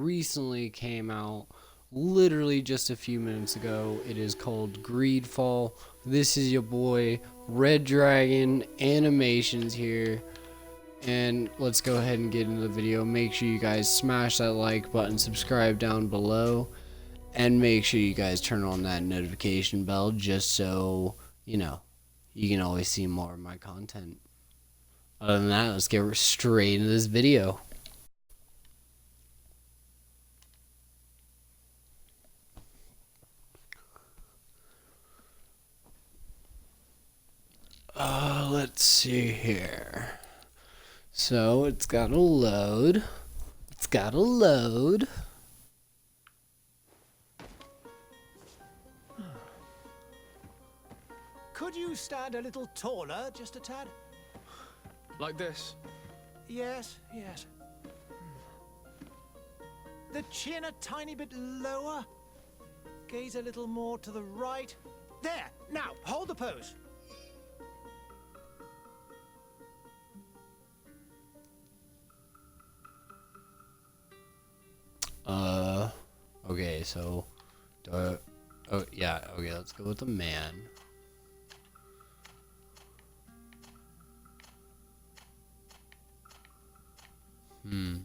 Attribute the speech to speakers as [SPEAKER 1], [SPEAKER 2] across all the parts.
[SPEAKER 1] recently came out, literally just a few minutes ago. It is called Greedfall. This is your boy Red Dragon Animations here, and let's go ahead and get into the video. Make sure you guys smash that like button, subscribe down below, and make sure you guys turn on that notification bell just so you know you can always see more of my content. Other than that, let's get straight into this video. Let's see here. So it's gotta load. It's gotta load.
[SPEAKER 2] Could you stand a little taller, just a tad?
[SPEAKER 3] Like this?
[SPEAKER 2] Yes, yes. The chin a tiny bit lower. Gaze a little more to the right. There! Now, hold the pose.
[SPEAKER 1] Okay, so oh yeah, okay, let's go with the man. I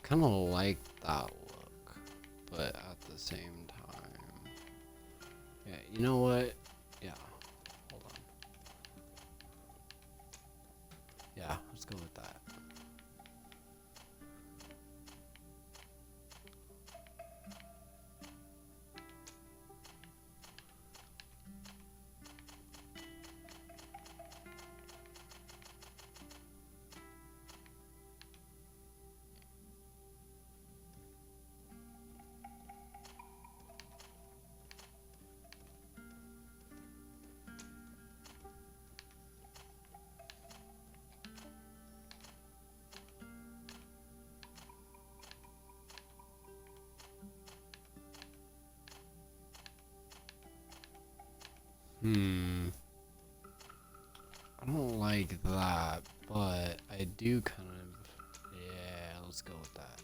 [SPEAKER 1] kind of like that look, but at the same time, yeah, you know what? Yeah, hold on. Yeah, let's go with that. I don't like that, but I do kind of, yeah, let's go with that.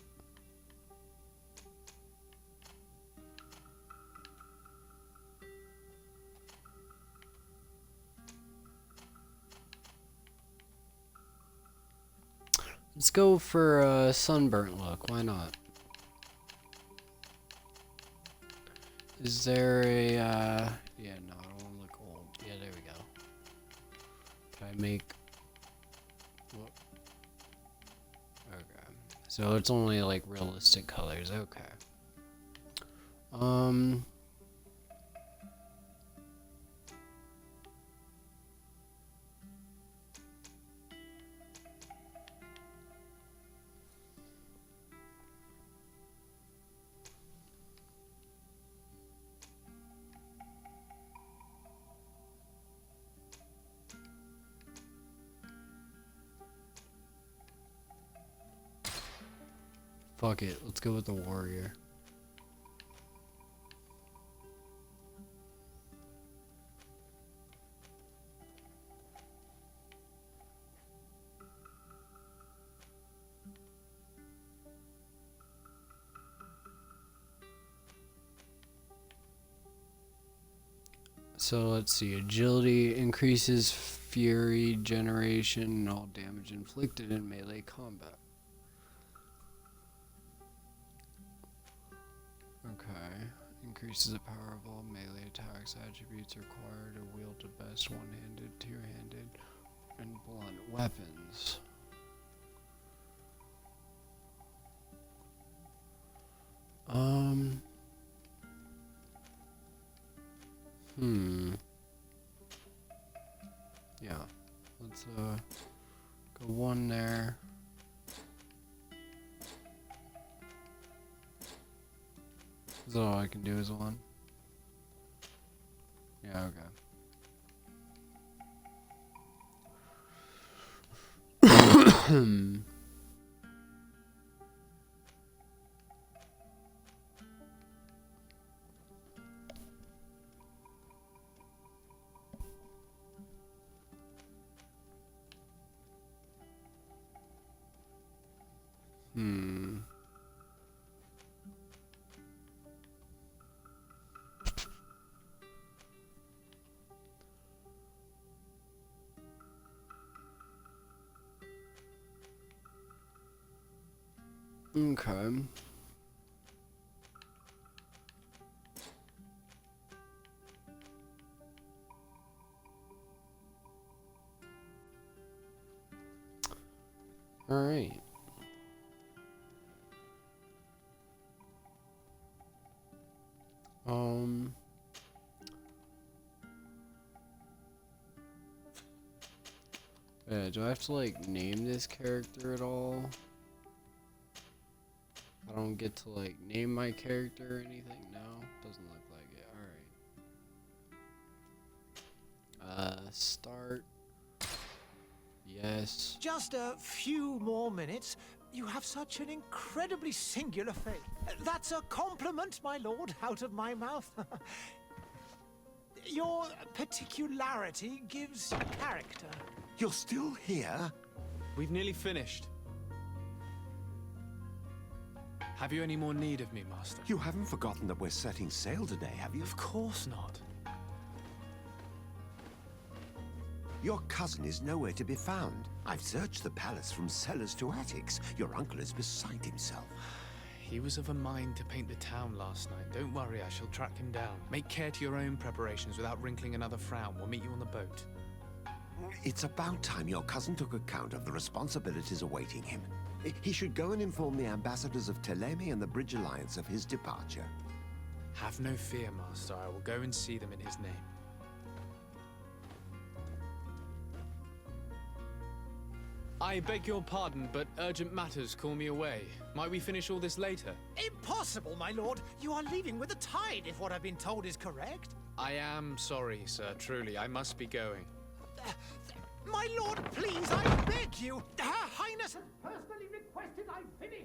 [SPEAKER 1] Let's go for a sunburnt look, why not? Is there a, yeah, no, I don't want to look old. Yeah, there we go. Can I make, whoop. Okay. So it's only like realistic colors, okay. Fuck it, let's go with the warrior. So let's see, agility increases fury generation and all damage inflicted in melee combat. Okay, increases the power of all melee attacks. Attributes required to wield the best one-handed, two-handed, and blunt weapons. Yeah, let's go one there. Is that all I can do is one? Yeah, okay. Hmm. Okay. All right. Yeah, do I have to like name this character at all? I don't get to like name my character or anything? No, doesn't look like it. All right. Start. Yes.
[SPEAKER 2] Just a few more minutes. You have such an incredibly singular face. That's a compliment, my lord, out of my mouth. Your particularity gives character.
[SPEAKER 4] You're still here?
[SPEAKER 3] We've nearly finished. Have you any more need of me, Master?
[SPEAKER 4] You haven't forgotten that we're setting sail today, have you?
[SPEAKER 3] Of course not.
[SPEAKER 4] Your cousin is nowhere to be found. I've searched the palace from cellars to attics. Your uncle is beside himself.
[SPEAKER 3] He was of a mind to paint the town last night. Don't worry, I shall track him down. Make care to your own preparations without wrinkling another frown. We'll meet you on the boat.
[SPEAKER 4] It's about time your cousin took account of the responsibilities awaiting him. He should go and inform the ambassadors of Telemi and the Bridge Alliance of his departure.
[SPEAKER 3] Have no fear, Master. I will go and see them in his name. I beg your pardon, but urgent matters call me away. Might we finish all this later?
[SPEAKER 2] Impossible, my lord. You are leaving with the tide, if what I've been told is correct.
[SPEAKER 3] I am sorry, sir. Truly, I must be going.
[SPEAKER 2] My lord, please, I beg you. Her Highness has personally requested I finish.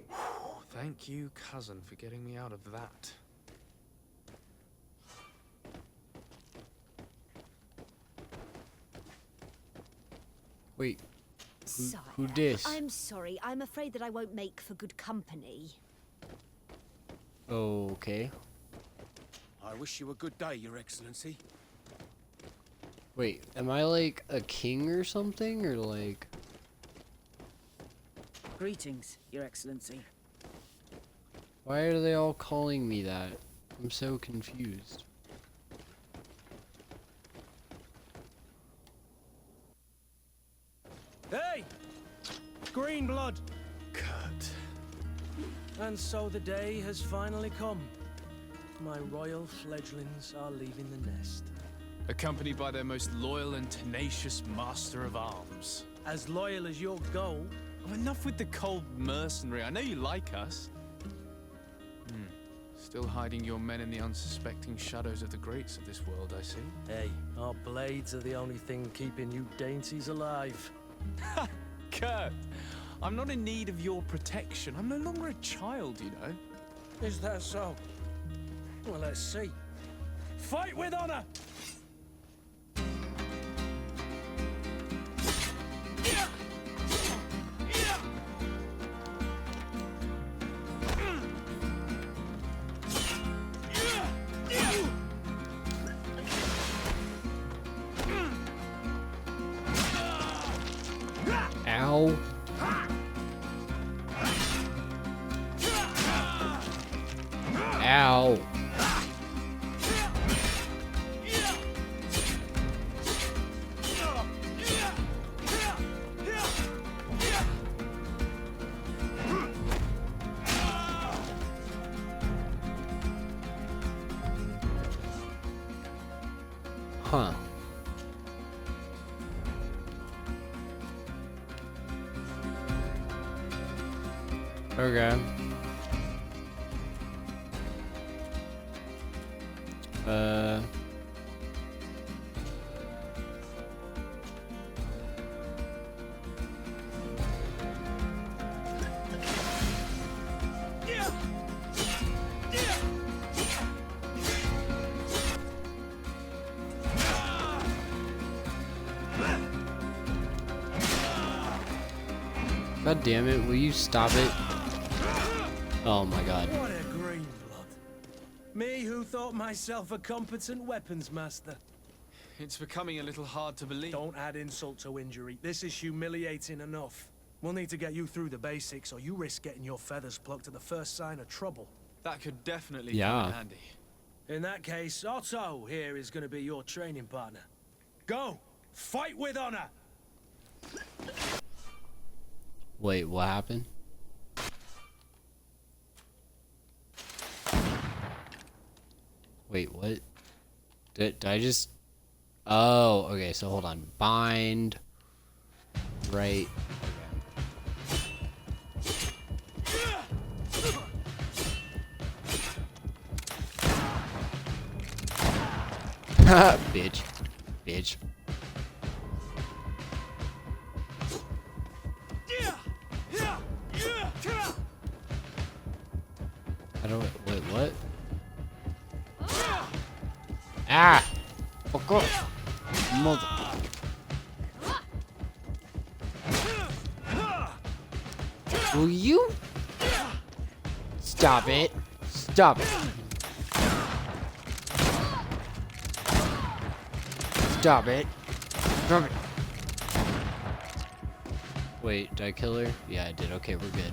[SPEAKER 3] Thank you, cousin, for getting me out of that.
[SPEAKER 1] Wait.
[SPEAKER 5] Sire,
[SPEAKER 1] Who dis?
[SPEAKER 5] I'm sorry. I'm afraid that I won't make for good company.
[SPEAKER 1] Okay.
[SPEAKER 6] I wish you a good day, Your Excellency.
[SPEAKER 1] Wait, am I like a king or something, or like?
[SPEAKER 7] Greetings, Your Excellency.
[SPEAKER 1] Why are they all calling me that? I'm so confused.
[SPEAKER 7] Hey! Green blood!
[SPEAKER 3] Kurt.
[SPEAKER 7] And so the day has finally come. My royal fledglings are leaving the nest.
[SPEAKER 3] Accompanied by their most loyal and tenacious master of arms.
[SPEAKER 7] As loyal as your goal.
[SPEAKER 3] Oh, enough with the cold mercenary. I know you like us. Still hiding your men in the unsuspecting shadows of the greats of this world, I see.
[SPEAKER 7] Hey, our blades are the only thing keeping you dainties alive.
[SPEAKER 3] Kurt, I'm not in need of your protection. I'm no longer a child, you know.
[SPEAKER 7] Is that so? Well, let's see. Fight with honor!
[SPEAKER 1] Ow. Ow. Huh. Okay. God damn it, will you stop it? Oh my god.
[SPEAKER 7] What a green blood. Me who thought myself a competent weapons master.
[SPEAKER 3] It's becoming a little hard to believe.
[SPEAKER 7] Don't add insult to injury. This is humiliating enough. We'll need to get you through the basics, or you risk getting your feathers plucked at the first sign of trouble.
[SPEAKER 3] That could definitely
[SPEAKER 1] Yeah.
[SPEAKER 3] come in handy.
[SPEAKER 7] In that case, Otto here is going to be your training partner. Go! Fight with honor!
[SPEAKER 1] Wait, what happened? Wait, what? Did I just... Oh, okay, so hold on. Bind. Right. Okay. Bitch. Bitch. I don't... Wait, what? Ah! Fuck off! Mother... Will you? Stop it. Stop it. Stop it. Stop it. Wait, did I kill her? Yeah, I did. Okay, we're good.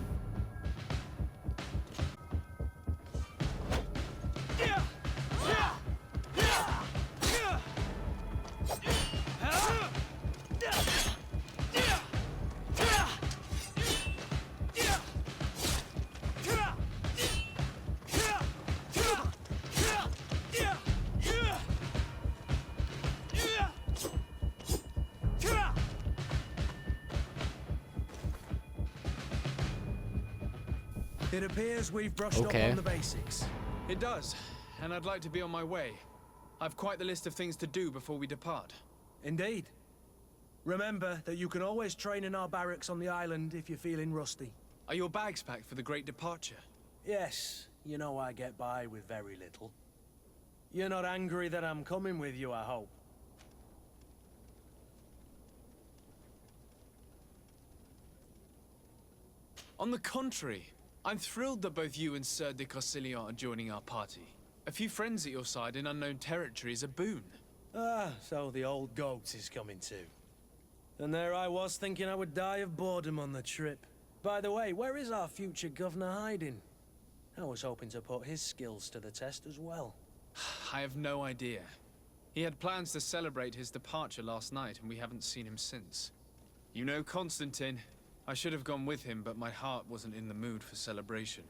[SPEAKER 7] It appears we've brushed
[SPEAKER 1] Okay.
[SPEAKER 7] up on the basics.
[SPEAKER 3] It does, and I'd like to be on my way. I've quite the list of things to do before we depart.
[SPEAKER 7] Indeed. Remember that you can always train in our barracks on the island if you're feeling rusty.
[SPEAKER 3] Are your bags packed for the great departure?
[SPEAKER 7] Yes, you know I get by with very little. You're not angry that I'm coming with you, I hope.
[SPEAKER 3] On the contrary, I'm thrilled that both you and Sir de Corsillon are joining our party. A few friends at your side in unknown territory is a boon.
[SPEAKER 7] Ah, so the old goat is coming too. And there I was thinking I would die of boredom on the trip. By the way, where is our future governor hiding? I was hoping to put his skills to the test as well.
[SPEAKER 3] I have no idea. He had plans to celebrate his departure last night, and we haven't seen him since. You know Constantine. I should have gone with him, but my heart wasn't in the mood for celebration.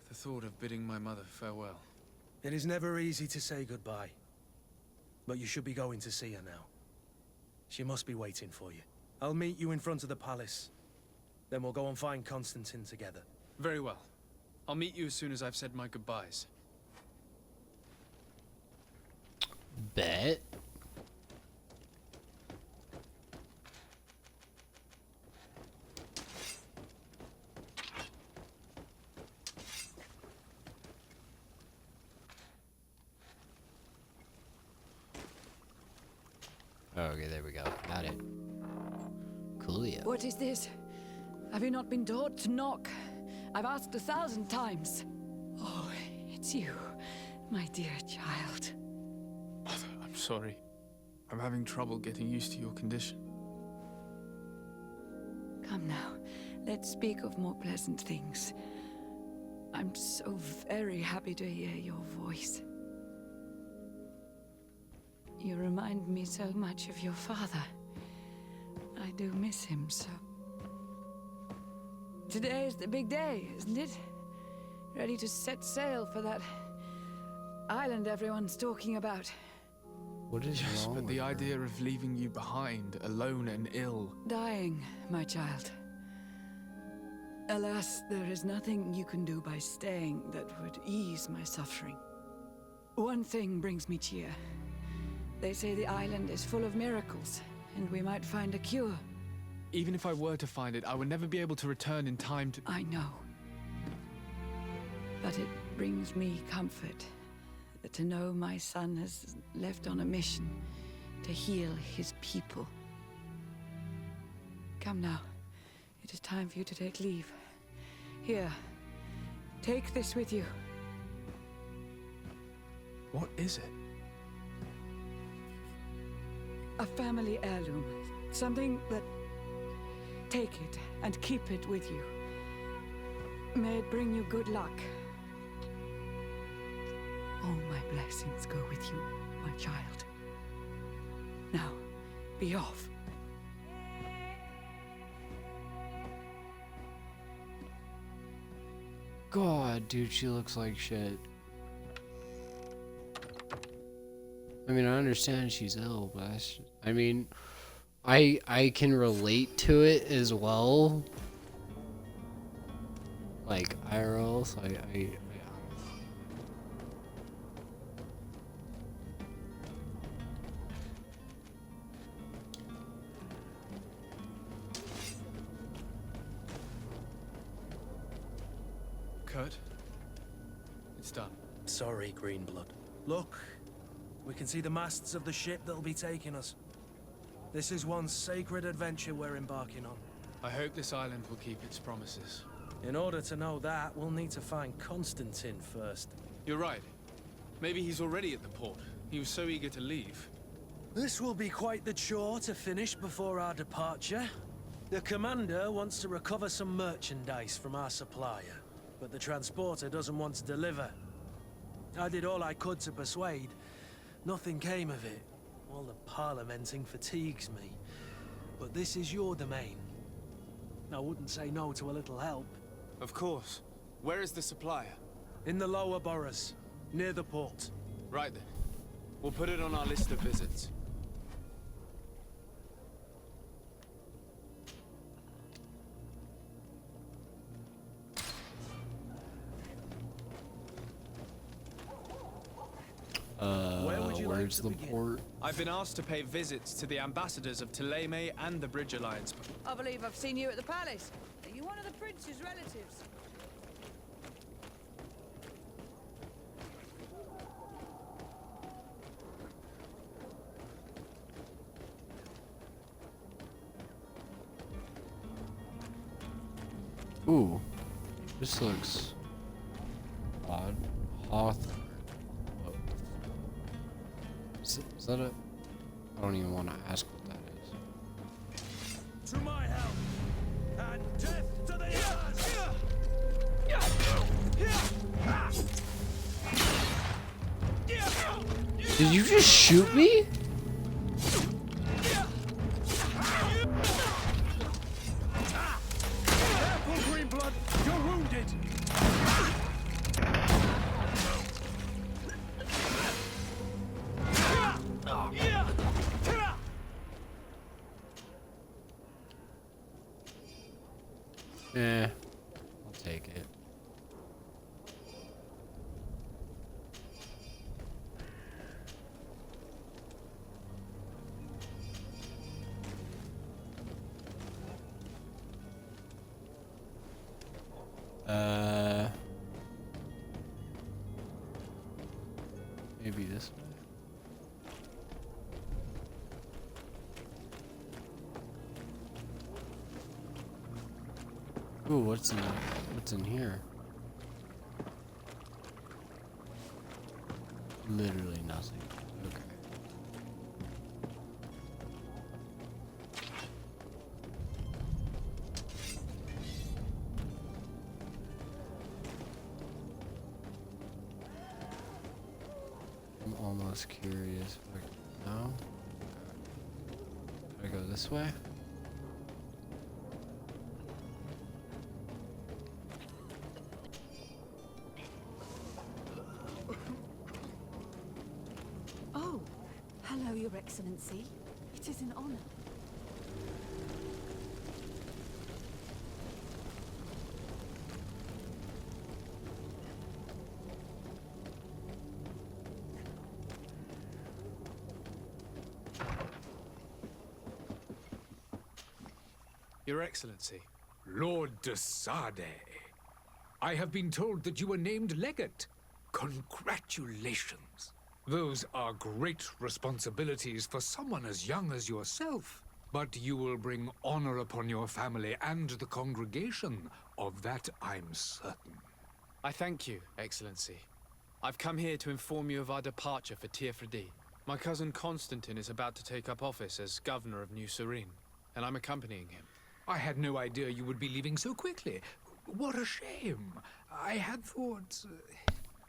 [SPEAKER 3] The thought of bidding my mother farewell.
[SPEAKER 7] It is never easy to say goodbye. But you should be going to see her now. She must be waiting for you. I'll meet you in front of the palace. Then we'll go and find Constantine together.
[SPEAKER 3] Very well. I'll meet you as soon as I've said my goodbyes.
[SPEAKER 1] Bet. Okay, there we go. Got it. Coolio.
[SPEAKER 8] What is this? Have you not been taught to knock? I've asked 1,000 times. Oh, it's you, my dear child.
[SPEAKER 3] Mother, I'm sorry. I'm having trouble getting used to your condition.
[SPEAKER 8] Come now, let's speak of more pleasant things. I'm so very happy to hear your voice. You remind me so much of your father. I do miss him so. Today is the big day, isn't it? Ready to set sail for that island everyone's talking about.
[SPEAKER 1] What is
[SPEAKER 3] Yes,
[SPEAKER 1] wrong
[SPEAKER 3] but the
[SPEAKER 1] with her?
[SPEAKER 3] idea of leaving you behind, alone and ill.
[SPEAKER 8] Dying, my child. Alas, there is nothing you can do by staying that would ease my suffering. One thing brings me cheer. They say the island is full of miracles, and we might find a cure.
[SPEAKER 3] Even if I were to find it, I would never be able to return in time to...
[SPEAKER 8] I know. But it brings me comfort to know my son has left on a mission to heal his people. Come now. It is time for you to take leave. Here, Take this with you.
[SPEAKER 3] What is it?
[SPEAKER 8] A family heirloom. Something that... Take it and keep it with you. May it bring you good luck. All my blessings go with you, my child. Now, be off.
[SPEAKER 1] God, dude, she looks like shit. I mean, I understand she's ill, but I mean, I can relate to it as well. Like IRL, so I
[SPEAKER 3] Kurt? It's done.
[SPEAKER 7] Sorry, Greenblood. Look, we can see the masts of the ship that'll be taking us. This is one sacred adventure we're embarking on.
[SPEAKER 3] I hope this island will keep its promises.
[SPEAKER 7] In order to know that, we'll need to find Constantine first.
[SPEAKER 3] You're right. Maybe he's already at the port. He was so eager to leave.
[SPEAKER 7] This will be quite the chore to finish before our departure. The commander wants to recover some merchandise from our supplier, but the transporter doesn't want to deliver. I did all I could to persuade. Nothing came of it. All the parliamenting fatigues me. But this is your domain. I wouldn't say no to a little help.
[SPEAKER 3] Of course. Where is the supplier?
[SPEAKER 7] In the lower boroughs, near the port.
[SPEAKER 3] Right then. We'll put it on our list of visits.
[SPEAKER 1] where's the port?
[SPEAKER 3] I've been asked to pay visits to the ambassadors of Thélème and the Bridge Alliance.
[SPEAKER 8] I believe I've seen you at the palace. Are you one of the prince's relatives?
[SPEAKER 1] Ooh, this looks odd. Hawthorne. Is that a... I don't even want to ask what that is.
[SPEAKER 7] To my help! And death to the ears!
[SPEAKER 1] Did you just shoot me?
[SPEAKER 7] Careful, Greenblood! You're wounded!
[SPEAKER 1] I'll take it. Maybe this way. Ooh, what's in here? Literally nothing. Okay. I'm almost curious. No? Should I go this way?
[SPEAKER 5] Oh, hello, Your Excellency. It is an honor.
[SPEAKER 3] Your Excellency.
[SPEAKER 9] Lord de Sade, I have been told that you were named legate. Congratulations. Those are great responsibilities for someone as young as yourself. But you will bring honor upon your family and the congregation. Of that I'm certain.
[SPEAKER 3] I thank you, Excellency. I've come here to inform you of our departure for Tirfredi. My cousin Constantine is about to take up office as governor of New Serene, and I'm accompanying him.
[SPEAKER 9] I had no idea you would be leaving so quickly. What a shame. I had thought...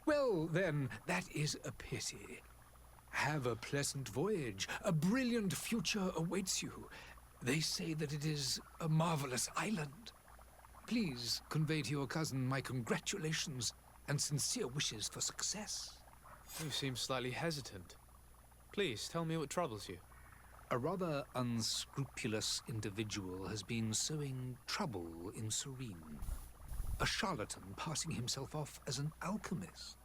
[SPEAKER 9] Well, then, that is a pity. Have a pleasant voyage. A brilliant future awaits you. They say that it is a marvelous island. Please convey to your cousin my congratulations and sincere wishes for success.
[SPEAKER 3] You seem slightly hesitant. Please, tell me what troubles you.
[SPEAKER 9] A rather unscrupulous individual has been sowing trouble in Serene. A charlatan passing himself off as an alchemist.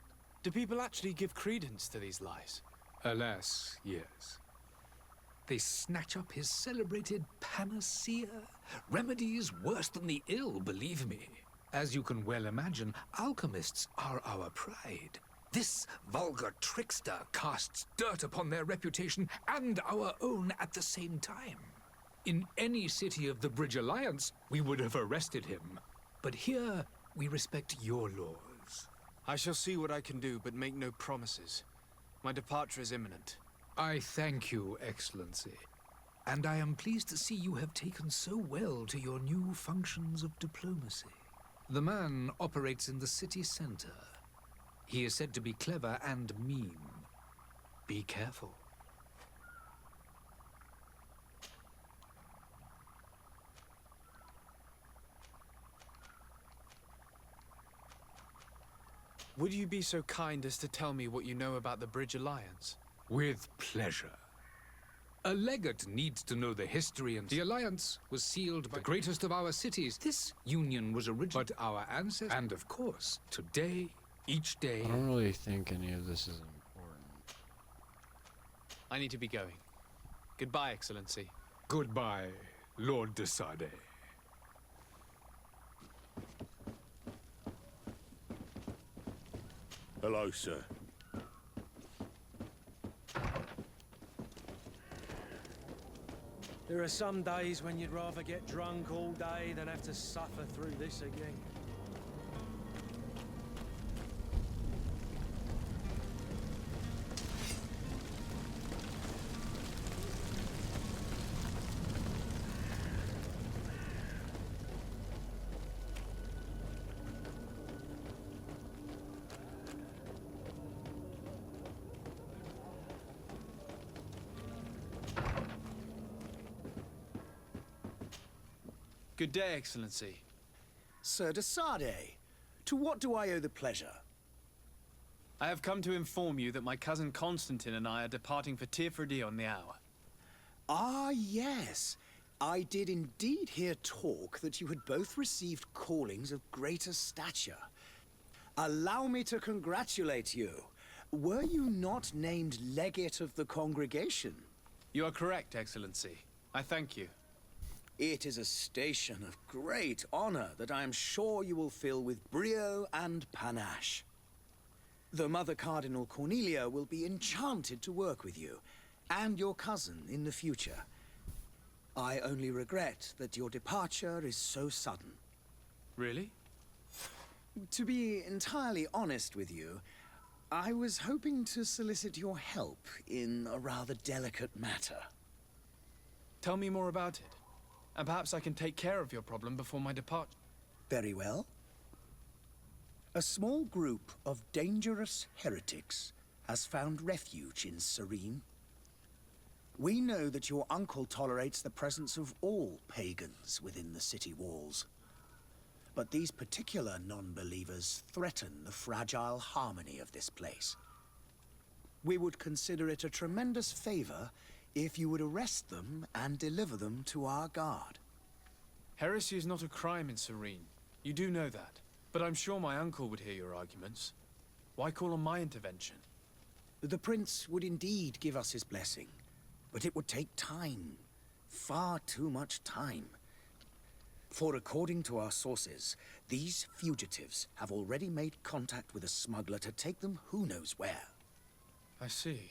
[SPEAKER 3] Do people actually give credence to these lies?
[SPEAKER 9] Alas, yes. They snatch up his celebrated panacea. Remedies worse than the ill, believe me. As you can well imagine, alchemists are our pride. This vulgar trickster casts dirt upon their reputation and our own at the same time. In any city of the Bridge Alliance, we would have arrested him. But here, we respect your laws.
[SPEAKER 3] I shall see what I can do, but make no promises. My departure is imminent.
[SPEAKER 9] I thank you, Excellency. And I am pleased to see you have taken so well to your new functions of diplomacy. The man operates in the city center. He is said to be clever and mean. Be careful.
[SPEAKER 3] Would you be so kind as to tell me what you know about the Bridge Alliance?
[SPEAKER 9] With pleasure. A legate needs to know the history, and the alliance was sealed by the greatest of our cities. This union was original, but our ancestors, and of course, today, each day...
[SPEAKER 1] I don't really think any of this is important.
[SPEAKER 3] I need to be going. Goodbye, Excellency.
[SPEAKER 9] Goodbye, Lord de Sade.
[SPEAKER 6] Hello, sir.
[SPEAKER 7] There are some days when you'd rather get drunk all day than have to suffer through this again.
[SPEAKER 3] Good day, Excellency.
[SPEAKER 2] Sir de Sade, to what do I owe the pleasure?
[SPEAKER 3] I have come to inform you that my cousin Constantine and I are departing for Tirfredi on the hour.
[SPEAKER 2] Ah, yes. I did indeed hear talk that you had both received callings of greater stature. Allow me to congratulate you. Were you not named legate of the congregation?
[SPEAKER 3] You are correct, Excellency. I thank you.
[SPEAKER 2] It is a station of great honor that I am sure you will fill with brio and panache. The Mother Cardinal Cornelia will be enchanted to work with you, and your cousin in the future. I only regret that your departure is so sudden.
[SPEAKER 3] Really?
[SPEAKER 2] To be entirely honest with you, I was hoping to solicit your help in a rather delicate matter.
[SPEAKER 3] Tell me more about it. And perhaps I can take care of your problem before my departure.
[SPEAKER 2] Very well. A small group of dangerous heretics has found refuge in Serene. We know that your uncle tolerates the presence of all pagans within the city walls. But these particular non-believers threaten the fragile harmony of this place. We would consider it a tremendous favor if you would arrest them and deliver them to our guard.
[SPEAKER 3] Heresy is not a crime in Serene. You do know that. But I'm sure my uncle would hear your arguments. Why call on my intervention?
[SPEAKER 2] The prince would indeed give us his blessing, but it would take time. Far too much time. For according to our sources, these fugitives have already made contact with a smuggler to take them who knows where.
[SPEAKER 3] I see.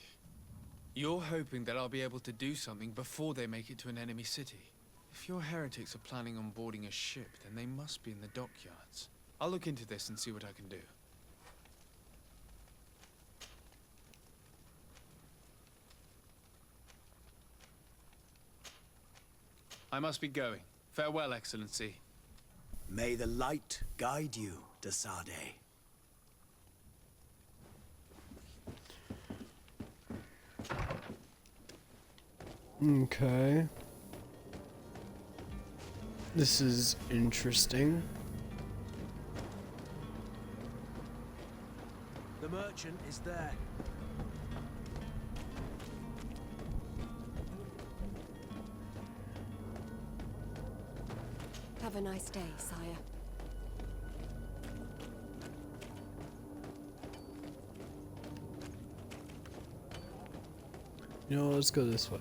[SPEAKER 3] You're hoping that I'll be able to do something before they make it to an enemy city. If your heretics are planning on boarding a ship, then they must be in the dockyards. I'll look into this and see what I can do. I must be going. Farewell, Excellency.
[SPEAKER 2] May the light guide you, de Sade.
[SPEAKER 1] Okay. This is interesting.
[SPEAKER 7] The merchant is there.
[SPEAKER 5] Have a nice day, sire.
[SPEAKER 1] You know, let's go this way.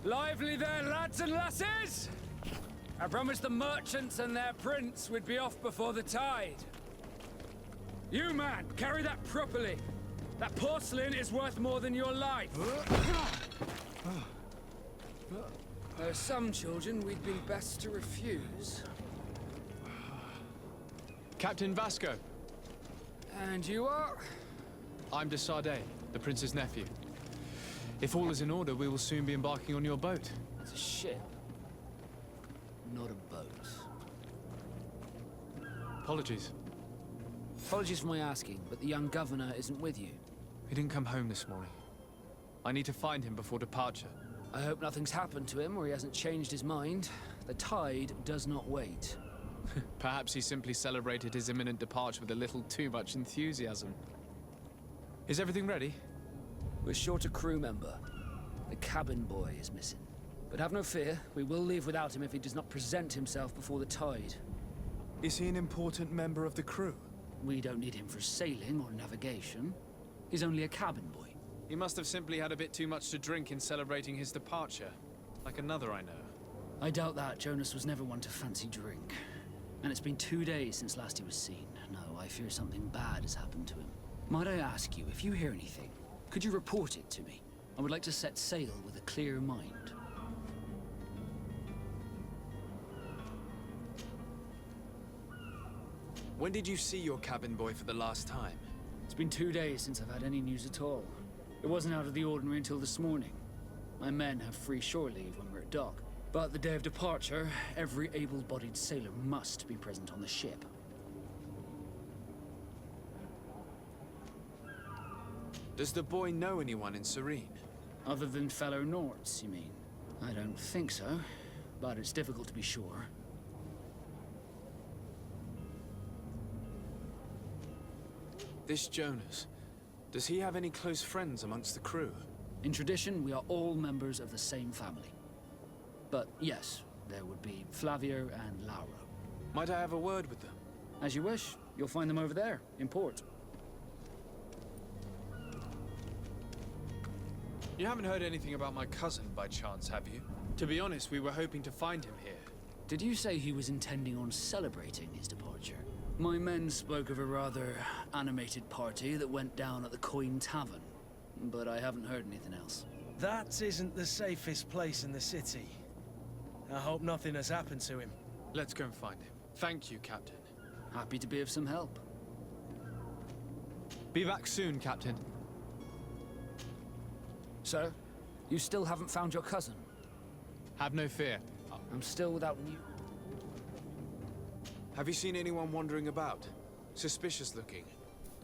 [SPEAKER 10] Lively there, lads and lasses! I promised the merchants and their prince we'd be off before the tide. You, man, carry that properly. That porcelain is worth more than your life. There are some children we'd been best to refuse.
[SPEAKER 3] Captain Vasco.
[SPEAKER 10] And you are?
[SPEAKER 3] I'm de Sade, the prince's nephew. If all is in order, we will soon be embarking on your boat.
[SPEAKER 10] It's a ship, not a boat.
[SPEAKER 3] Apologies.
[SPEAKER 10] Apologies for my asking, but the young governor isn't with you.
[SPEAKER 3] He didn't come home this morning. I need to find him before departure.
[SPEAKER 10] I hope nothing's happened to him or he hasn't changed his mind. The tide does not wait.
[SPEAKER 3] Perhaps he simply celebrated his imminent departure with a little too much enthusiasm. Is everything ready?
[SPEAKER 10] We're short a crew member. The cabin boy is missing. But have no fear, we will leave without him if he does not present himself before the tide.
[SPEAKER 3] Is he an important member of the crew?
[SPEAKER 10] We don't need him for sailing or navigation. He's only a cabin boy.
[SPEAKER 3] He must have simply had a bit too much to drink in celebrating his departure. Like another I know.
[SPEAKER 10] I doubt that. Jonas was never one to fancy drink. And it's been 2 days since last he was seen. No, I fear something bad has happened to him. Might I ask you, if you hear anything, could you report it to me? I would like to set sail with a clear mind.
[SPEAKER 3] When did you see your cabin boy for the last time?
[SPEAKER 10] It's been 2 days since I've had any news at all. It wasn't out of the ordinary until this morning. My men have free shore leave when we're at dock. But the day of departure, every able-bodied sailor must be present on the ship.
[SPEAKER 3] Does the boy know anyone in Serene?
[SPEAKER 10] Other than fellow Nords, you mean? I don't think so, but it's difficult to be sure.
[SPEAKER 3] This Jonas, does he have any close friends amongst the crew?
[SPEAKER 10] In tradition, we are all members of the same family. But yes, there would be Flavia and Laura.
[SPEAKER 3] Might I have a word with them?
[SPEAKER 10] As you wish. You'll find them over there, in port.
[SPEAKER 3] You haven't heard anything about my cousin by chance, have you? To be honest, we were hoping to find him here.
[SPEAKER 10] Did you say he was intending on celebrating his departure? My men spoke of a rather animated party that went down at the Coin Tavern, but I haven't heard anything else.
[SPEAKER 7] That isn't the safest place in the city. I hope nothing has happened to him.
[SPEAKER 3] Let's go and find him. Thank you, Captain.
[SPEAKER 10] Happy to be of some help.
[SPEAKER 3] Be back soon, Captain.
[SPEAKER 10] Sir, you still haven't found your cousin?
[SPEAKER 3] Have no fear.
[SPEAKER 10] I'm still without new...
[SPEAKER 3] Have you seen anyone wandering about? Suspicious looking.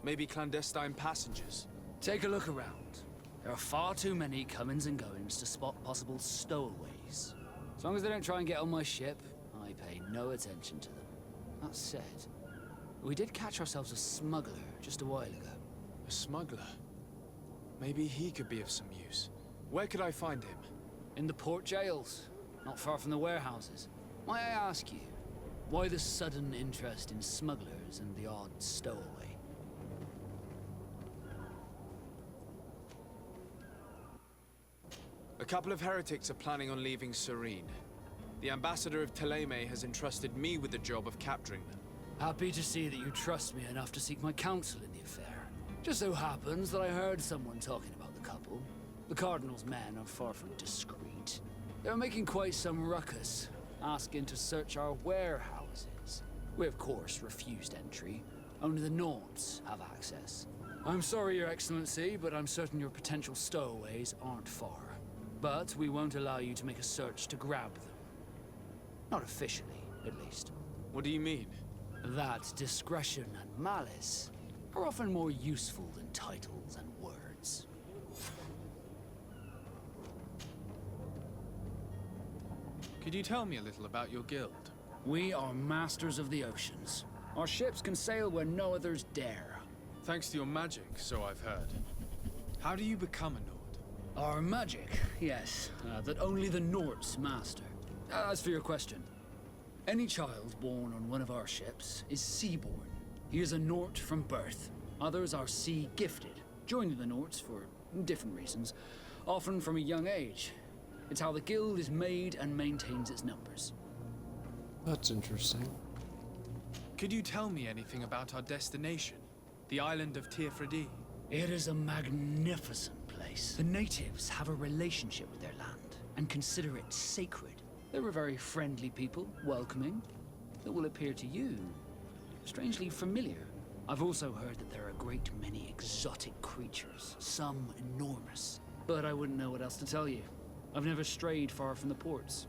[SPEAKER 3] Maybe clandestine passengers.
[SPEAKER 10] Take a look around. There are far too many comings and goings to spot possible stowaways. As long as they don't try and get on my ship, I pay no attention to them. That said, we did catch ourselves a smuggler just a while ago.
[SPEAKER 3] A smuggler? Maybe he could be of some use. Where could I find him?
[SPEAKER 10] In the port jails, not far from the warehouses. May I ask you, why the sudden interest in smugglers and the odd stowaway?
[SPEAKER 3] A A couple of heretics are planning on leaving Serene. The ambassador of Thélème has entrusted me with the job of capturing them.
[SPEAKER 10] Happy to see that you trust me enough to seek my counsel in the affair. Just so happens that I heard someone talking about the couple. The Cardinal's men are far from discreet. They're making quite some ruckus, asking to search our warehouses. We of course refused entry. Only the Norns have access. I'm sorry, Your Excellency, but I'm certain your potential stowaways aren't far. But we won't allow you to make a search to grab them. Not officially, at least.
[SPEAKER 3] What do you mean?
[SPEAKER 10] That discretion and malice are often more useful than titles and words.
[SPEAKER 3] Could you tell me a little about your guild?
[SPEAKER 10] We are masters of the oceans. Our ships can sail where no others dare.
[SPEAKER 3] Thanks to your magic, so I've heard. How do you become a Nord?
[SPEAKER 10] Our magic, yes, that only the Nords master. As for your question, any child born on one of our ships is sea-born. He is a Nord from birth. Others are sea-gifted, joining the Nords for different reasons, often from a young age. It's how the guild is made and maintains its numbers.
[SPEAKER 1] That's interesting.
[SPEAKER 3] Could you tell me anything about our destination? The island of Teofredi?
[SPEAKER 10] It is a magnificent place. The natives have a relationship with their land and consider it sacred. They're a very friendly people, welcoming, that will appear to you strangely familiar. I've also heard that there are a great many exotic creatures, some enormous. But I wouldn't know what else to tell you. I've never strayed far from the ports.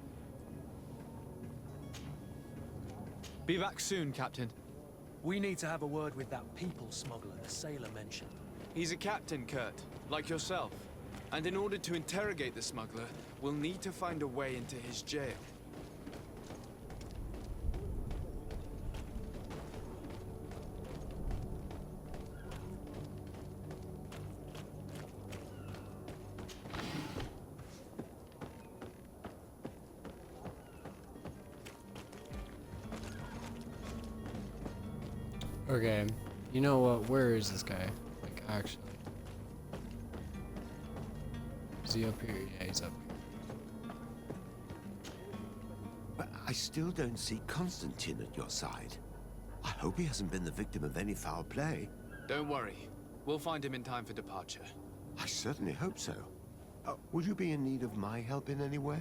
[SPEAKER 3] Be back soon, Captain.
[SPEAKER 7] We need to have a word with that people smuggler the sailor mentioned.
[SPEAKER 3] He's a captain, Kurt, like yourself. And in order to interrogate the smuggler, we'll need to find a way into his jail.
[SPEAKER 1] Okay, you know what? Where is this guy? Like, actually. Is he up here? Yeah, he's up here.
[SPEAKER 4] But I still don't see Constantine at your side. I hope he hasn't been the victim of any foul play.
[SPEAKER 3] Don't worry. We'll find him in time for departure.
[SPEAKER 4] I certainly hope so. Would you be in need of my help in any way?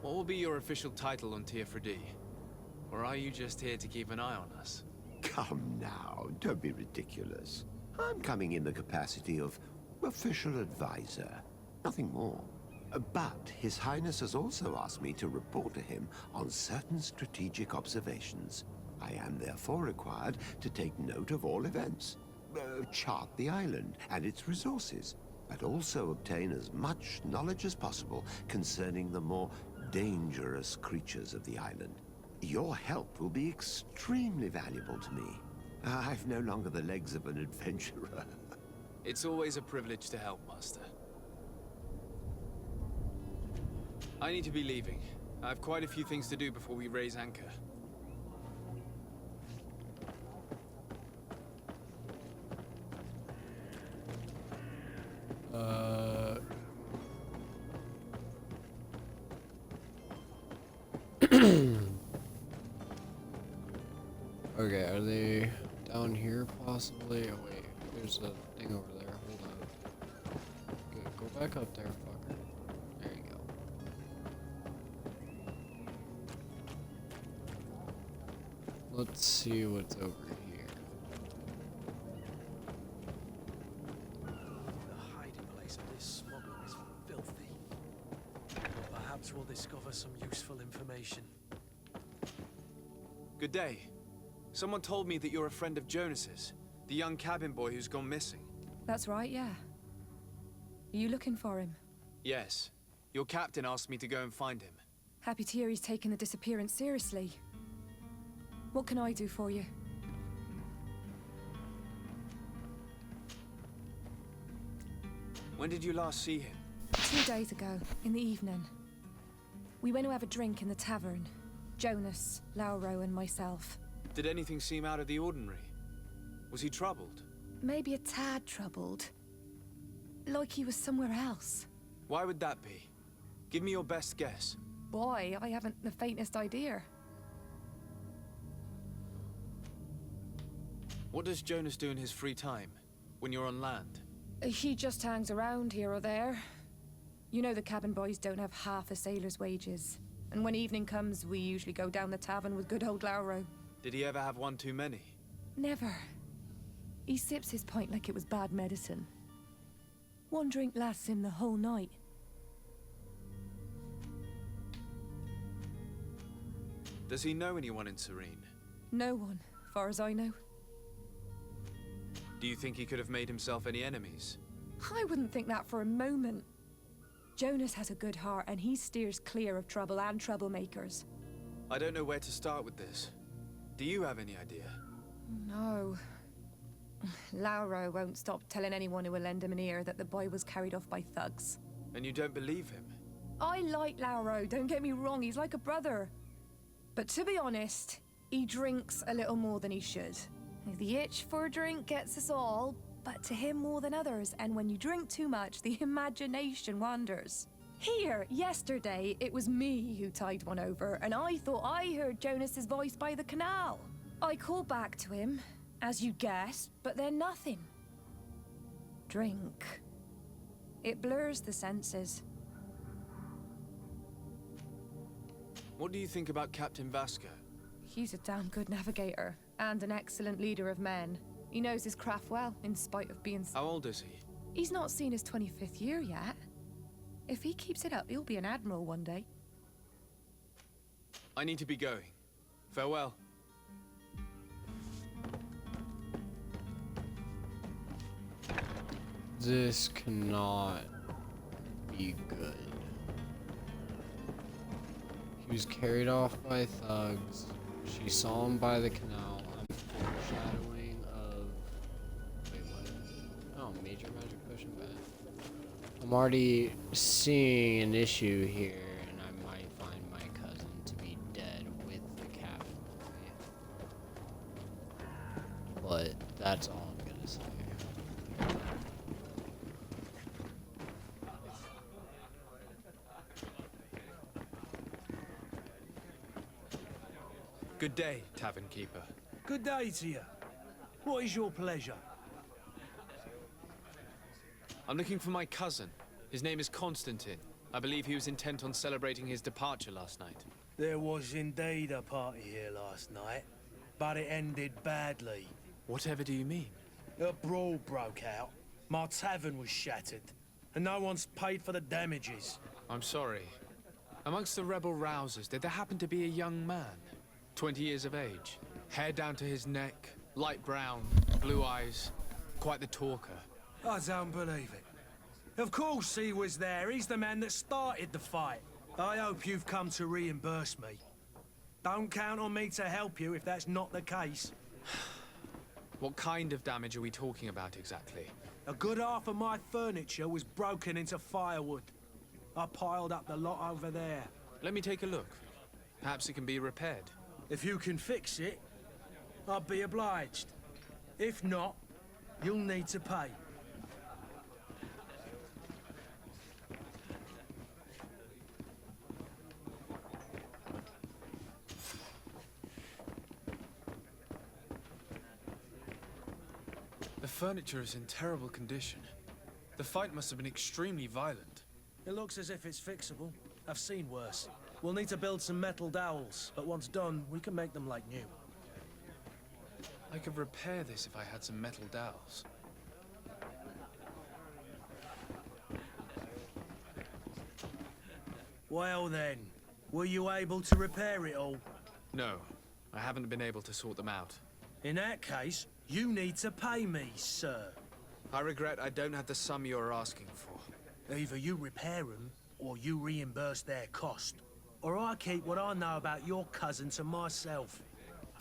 [SPEAKER 3] What will be your official title on Teofredi? Or are you just here to keep an eye on us?
[SPEAKER 4] Come now, don't be ridiculous. I'm coming in the capacity of official advisor, nothing more. But His Highness has also asked me to report to him on certain strategic observations. I am therefore required to take note of all events, chart the island and its resources, but also obtain as much knowledge as possible concerning the more dangerous creatures of the island. Your help will be extremely valuable to me. I've no longer the legs of an adventurer.
[SPEAKER 3] It's always a privilege to help, Master. I need to be leaving. I have quite a few things to do before we raise anchor.
[SPEAKER 1] Okay, are they down here possibly? Oh wait, there's a thing over there. Hold on. Good, go back up there, fucker. There you go. Let's see what's over here.
[SPEAKER 7] The hiding place of this smuggler is filthy. Perhaps we'll discover some useful information.
[SPEAKER 3] Good day. Someone told me that you're a friend of Jonas's, the young cabin boy who's gone missing.
[SPEAKER 5] That's right, yeah. Are you looking for him?
[SPEAKER 3] Yes. Your captain asked me to go and find him.
[SPEAKER 5] Happy to hear he's taken the disappearance seriously. What can I do for you?
[SPEAKER 3] When did you last see him?
[SPEAKER 5] 2 days ago, in the evening. We went to have a drink in the tavern. Jonas, Lauro, and myself.
[SPEAKER 3] Did anything seem out of the ordinary? Was he troubled?
[SPEAKER 5] Maybe a tad troubled. like he was somewhere else.
[SPEAKER 3] Why would that be? Give me your best guess.
[SPEAKER 5] Boy, I haven't the faintest idea.
[SPEAKER 3] What does Jonas do in his free time, when you're on land?
[SPEAKER 5] He just hangs around here or there. You know the cabin boys don't have half a sailor's wages. And when evening comes, we usually go down the tavern with good old Lauro.
[SPEAKER 3] Did he ever have one too many?
[SPEAKER 5] Never. He sips his pint like it was bad medicine. One drink lasts him the whole night.
[SPEAKER 3] Does he know anyone in Serene?
[SPEAKER 5] No one, far as I know.
[SPEAKER 3] Do you think he could have made himself any enemies?
[SPEAKER 5] I wouldn't think that for a moment. Jonas has a good heart and he steers clear of trouble and troublemakers.
[SPEAKER 3] I don't know where to start with this. Do you have any idea?
[SPEAKER 5] No. Lauro won't stop telling anyone who will lend him an ear that the boy was carried off by thugs.
[SPEAKER 3] And you don't believe him?
[SPEAKER 5] I like Lauro, don't get me wrong, he's like a brother. But to be honest, he drinks a little more than he should. The itch for a drink gets us all, but to him more than others, and when you drink too much, the imagination wanders. Here, yesterday, it was me who tied one over, and I thought I heard Jonas's voice by the canal. I called back to him, as you guessed, but then nothing. Drink. It blurs the senses.
[SPEAKER 3] What do you think about Captain Vasco?
[SPEAKER 5] He's a damn good navigator, and an excellent leader of men. He knows his craft well, in spite of being...
[SPEAKER 3] How old is he?
[SPEAKER 5] He's not seen his 25th year yet. If he keeps it up, he'll be an admiral one day.
[SPEAKER 3] I need to be going. Farewell.
[SPEAKER 1] This cannot be good. He was carried off by thugs. She saw him by the canal. I'm foreshadowing of... Wait, what? Oh, major magic potion bad. I'm already seeing an issue here, and I might find my cousin to be dead with the cabin boy. But that's all I'm gonna say.
[SPEAKER 3] Good day, tavern keeper.
[SPEAKER 7] Good day to you. What is your pleasure?
[SPEAKER 3] I'm looking for my cousin. His name is Constantine. I believe he was intent on celebrating his departure last night.
[SPEAKER 7] There was indeed a party here last night, but it ended badly.
[SPEAKER 3] Whatever do you mean?
[SPEAKER 7] A brawl broke out. My tavern was shattered, and no one's paid for the damages.
[SPEAKER 3] I'm sorry. Amongst the rebel rousers, did there happen to be a young man? 20 years of age, hair down to his neck, light brown, blue eyes, quite the talker.
[SPEAKER 7] I don't believe it. Of course he was there. He's the man that started the fight. I hope you've come to reimburse me. Don't count on me to help you if that's not the case.
[SPEAKER 3] What kind of damage are we talking about exactly?
[SPEAKER 7] A good half of my furniture was broken into firewood. I piled up the lot over there.
[SPEAKER 3] Let me take a look. Perhaps it can be repaired.
[SPEAKER 7] If you can fix it, I'll be obliged. If not, you'll need to pay.
[SPEAKER 3] The furniture is in terrible condition. The fight must have been extremely violent.
[SPEAKER 7] It looks as if it's fixable. I've seen worse. We'll need to build some metal dowels, but once done, we can make them like new.
[SPEAKER 3] I could repair this if I had some metal dowels.
[SPEAKER 7] Well then, were you able to repair it all?
[SPEAKER 3] No, I haven't been able to sort them out.
[SPEAKER 7] In that case, you need to pay me, sir.
[SPEAKER 3] I regret I don't have the sum you're asking for.
[SPEAKER 7] Either you repair them, or you reimburse their cost. Or I keep what I know about your cousin to myself.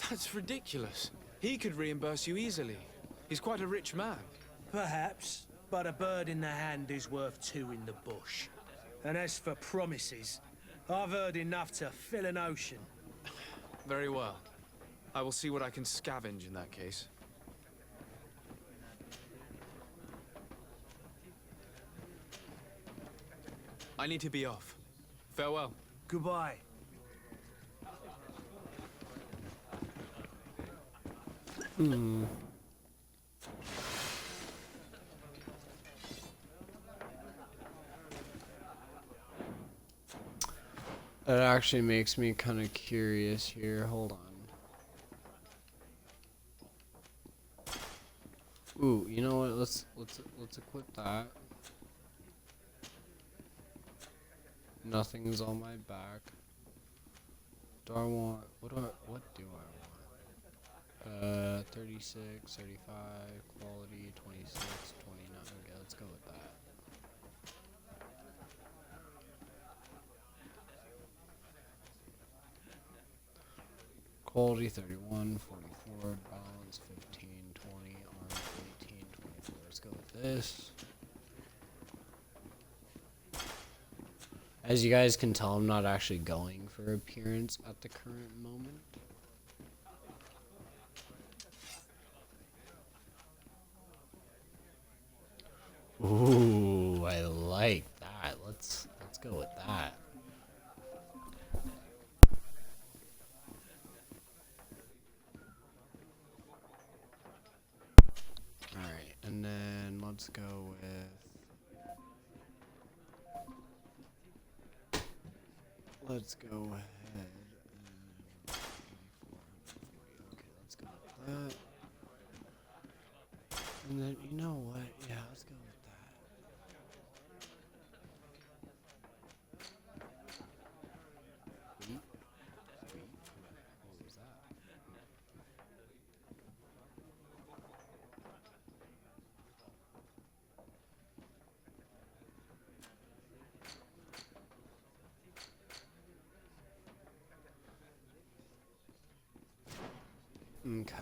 [SPEAKER 3] That's ridiculous. He could reimburse you easily. He's quite a rich man.
[SPEAKER 7] Perhaps, but a bird in the hand is worth two in the bush. And as for promises, I've heard enough to fill an ocean.
[SPEAKER 3] Very well. I will see what I can scavenge in that case. I need to be off. Farewell.
[SPEAKER 7] Goodbye.
[SPEAKER 1] That actually makes me kind of curious here. Hold on. Ooh, you know what? Let's equip that. Nothing's on my back. Do I want what do I want? 36, 35, quality, 26, 29. Okay, let's go with that. Quality 31, 44, balance 15, 20, armor 18, 24. Let's go with this. As you guys can tell, I'm not actually going for appearance at the current moment. Ooh, I like that. Let's go with that. Alright, and then let's go with... Let's go ahead and... 84, 140. Okay, let's go with that. And then, you know what? Yeah, let's go with that. Sweet. Sweet. What was that? Okay.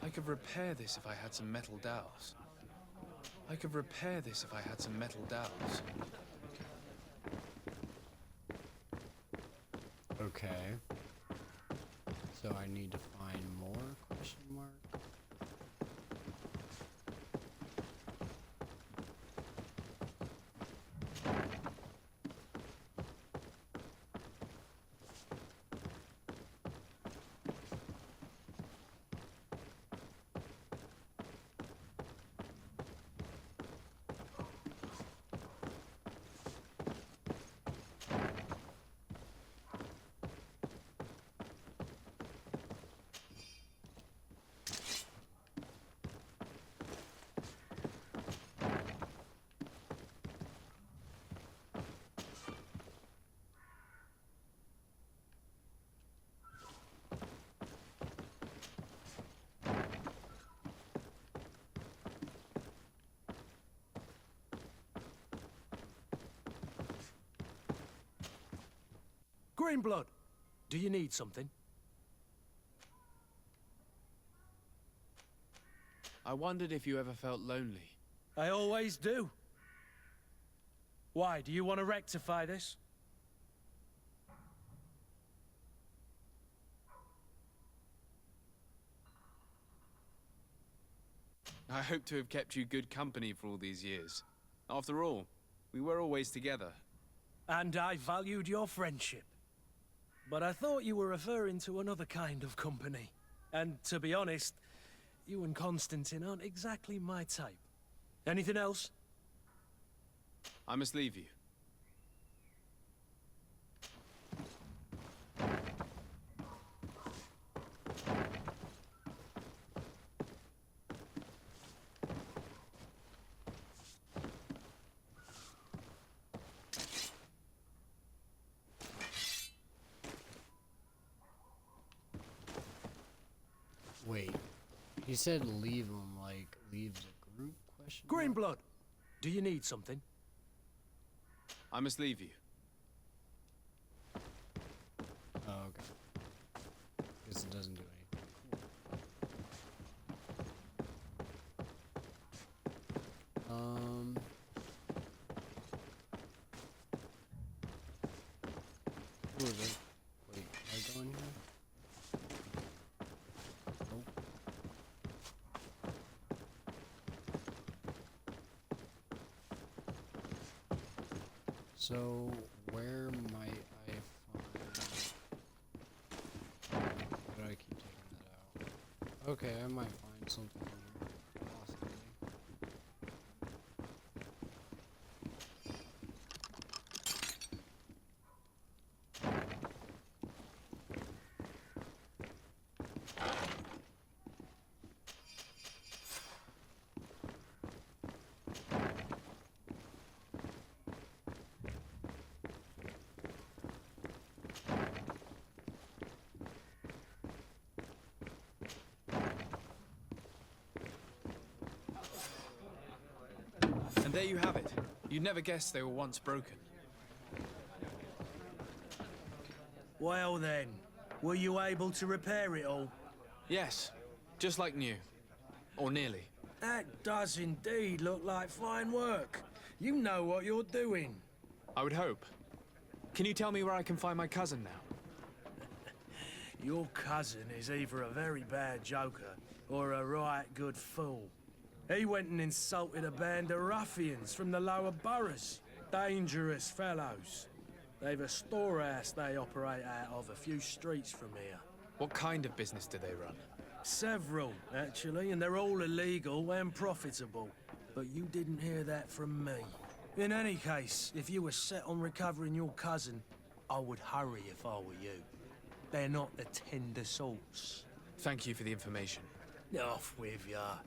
[SPEAKER 3] I could repair this if I had some metal dowels. I could repair this if I had some metal dowels.
[SPEAKER 1] Okay. So I need to find more? Question mark.
[SPEAKER 7] Greenblood, do you need something?
[SPEAKER 3] I wondered if you ever felt lonely.
[SPEAKER 7] I always do. Why, do you want to rectify this?
[SPEAKER 3] I hope to have kept you good company for all these years. After all, we were always together.
[SPEAKER 7] And I valued your friendship. But I thought you were referring to another kind of company. And to be honest, you and Constantine aren't exactly my type. Anything else?
[SPEAKER 3] I must leave you.
[SPEAKER 1] Wait. He said leave him, like, leave the group? Question mark?
[SPEAKER 7] Greenblood, do you need something?
[SPEAKER 3] I must leave you.
[SPEAKER 1] Oh, okay. Guess it doesn't do anything. Cool. So, where might I find... Why do I keep taking that out? Okay, I might find something here. Possibly.
[SPEAKER 3] And there you have it. You'd never guess they were once broken.
[SPEAKER 7] Well then, were you able to repair it all?
[SPEAKER 3] Yes, just like new. Or nearly.
[SPEAKER 7] That does indeed look like fine work. You know what you're doing.
[SPEAKER 3] I would hope. Can you tell me where I can find my cousin now?
[SPEAKER 7] Your cousin is either a very bad joker or a right good fool. He went and insulted a band of ruffians from the lower boroughs. Dangerous fellows. They've a storehouse they operate out of a few streets from here.
[SPEAKER 3] What kind of business do they run?
[SPEAKER 7] Several, actually, and they're all illegal and profitable. But you didn't hear that from me. In any case, if you were set on recovering your cousin, I would hurry if I were you. They're not the tender sorts.
[SPEAKER 3] Thank you for the information.
[SPEAKER 7] Off with ya.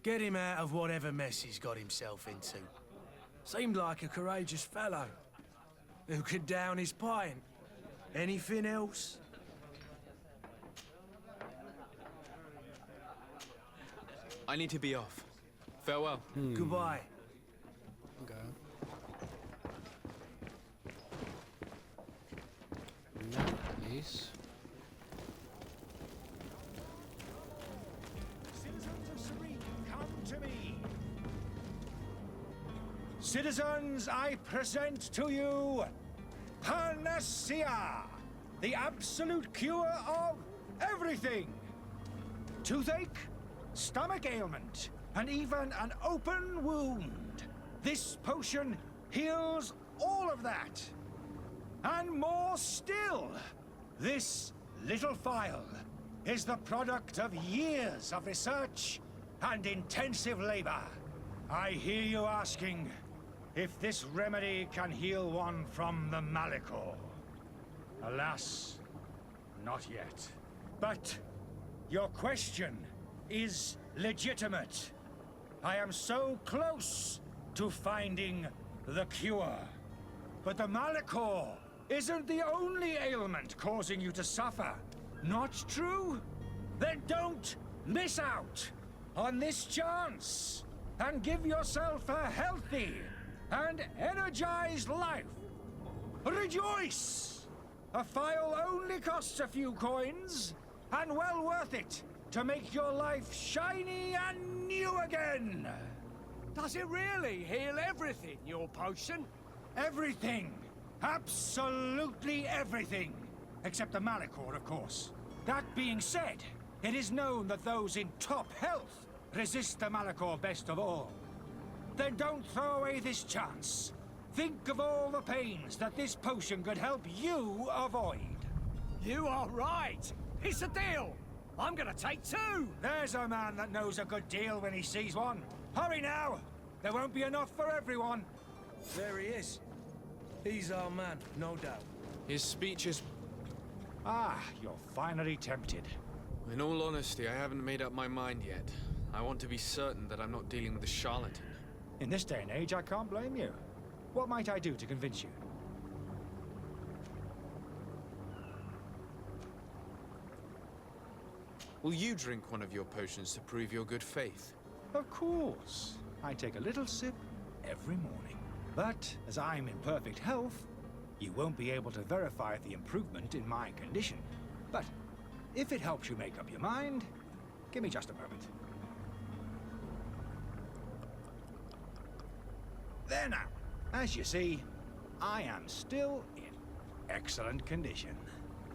[SPEAKER 7] Get him out of whatever mess he's got himself into. Seemed like a courageous fellow. Who could down his pint. Anything else?
[SPEAKER 3] I need to be off. Farewell.
[SPEAKER 7] Goodbye.
[SPEAKER 1] Okay. In that case...
[SPEAKER 2] Citizens of Serene, come to me. Citizens, I present to you Panacea, the absolute cure of everything. Toothache, stomach ailment, and even an open wound. This potion heals all of that. And more still, this little phial is the product of years of research and intensive labor. I hear you asking if this remedy can heal one from the Malachor. Alas, not yet. But your question is legitimate. I am so close to finding the cure. But the Malachor isn't the only ailment causing you to suffer. Not true? Then don't miss out on this chance and give yourself a healthy and energized life. Rejoice! A phial only costs a few coins, and well worth it to make your life shiny and new again.
[SPEAKER 11] Does it really heal everything, your potion?
[SPEAKER 2] Everything. Absolutely everything. Except the Malachor, of course. That being said, it is known that those in top health resist the Malachor best of all. Then don't throw away this chance. Think of all the pains that this potion could help you avoid.
[SPEAKER 11] You are right. It's a deal. I'm gonna take two.
[SPEAKER 2] There's a man that knows a good deal when he sees one. Hurry now. There won't be enough for everyone.
[SPEAKER 7] There he is. He's our man, no doubt.
[SPEAKER 3] His speech is...
[SPEAKER 2] Ah, you're finally tempted.
[SPEAKER 3] In all honesty, I haven't made up my mind yet. I want to be certain that I'm not dealing with a charlatan.
[SPEAKER 2] In this day and age, I can't blame you. What might I do to convince you?
[SPEAKER 3] Will you drink one of your potions to prove your good faith?
[SPEAKER 2] Of course. I take a little sip every morning. But as I'm in perfect health, you won't be able to verify the improvement in my condition. But if it helps you make up your mind, give me just a moment. There now. As you see, I am still in excellent condition.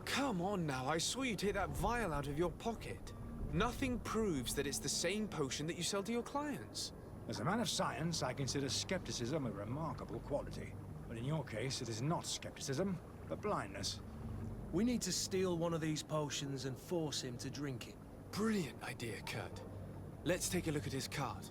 [SPEAKER 3] Come on now, I saw you take that vial out of your pocket. Nothing proves that it's the same potion that you sell to your clients.
[SPEAKER 2] As a man of science, I consider skepticism a remarkable quality. But
[SPEAKER 6] But in your case, it is not skepticism, but blindness.
[SPEAKER 7] We need to steal one of these potions and force him to drink it.
[SPEAKER 3] Brilliant idea, Kurt. Let's take a look at his cart.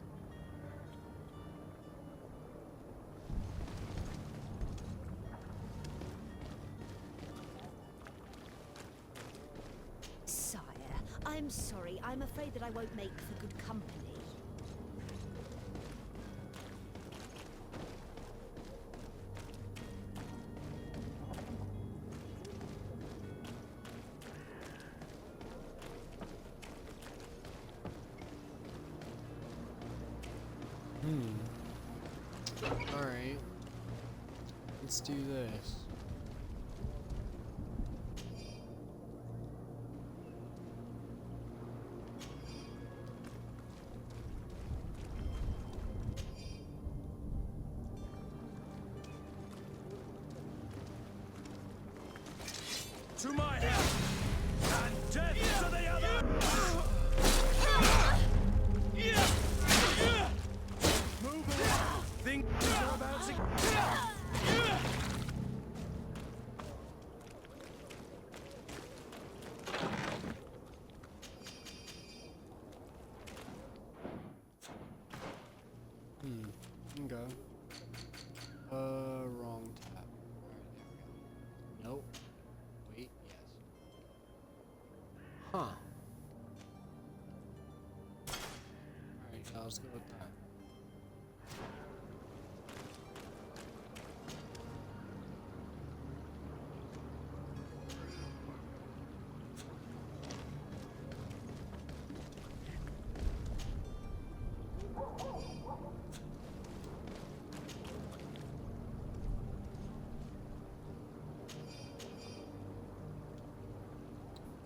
[SPEAKER 12] Sire, I'm sorry. I'm afraid that I won't make for good company.
[SPEAKER 1] Alright. Let's do this.
[SPEAKER 11] To my house! And death to the other! Move along! Think you're about to...
[SPEAKER 1] Okay. Wrong tab. Alright, there we go. Nope. Wait, yes. Huh. Alright, let's go with that.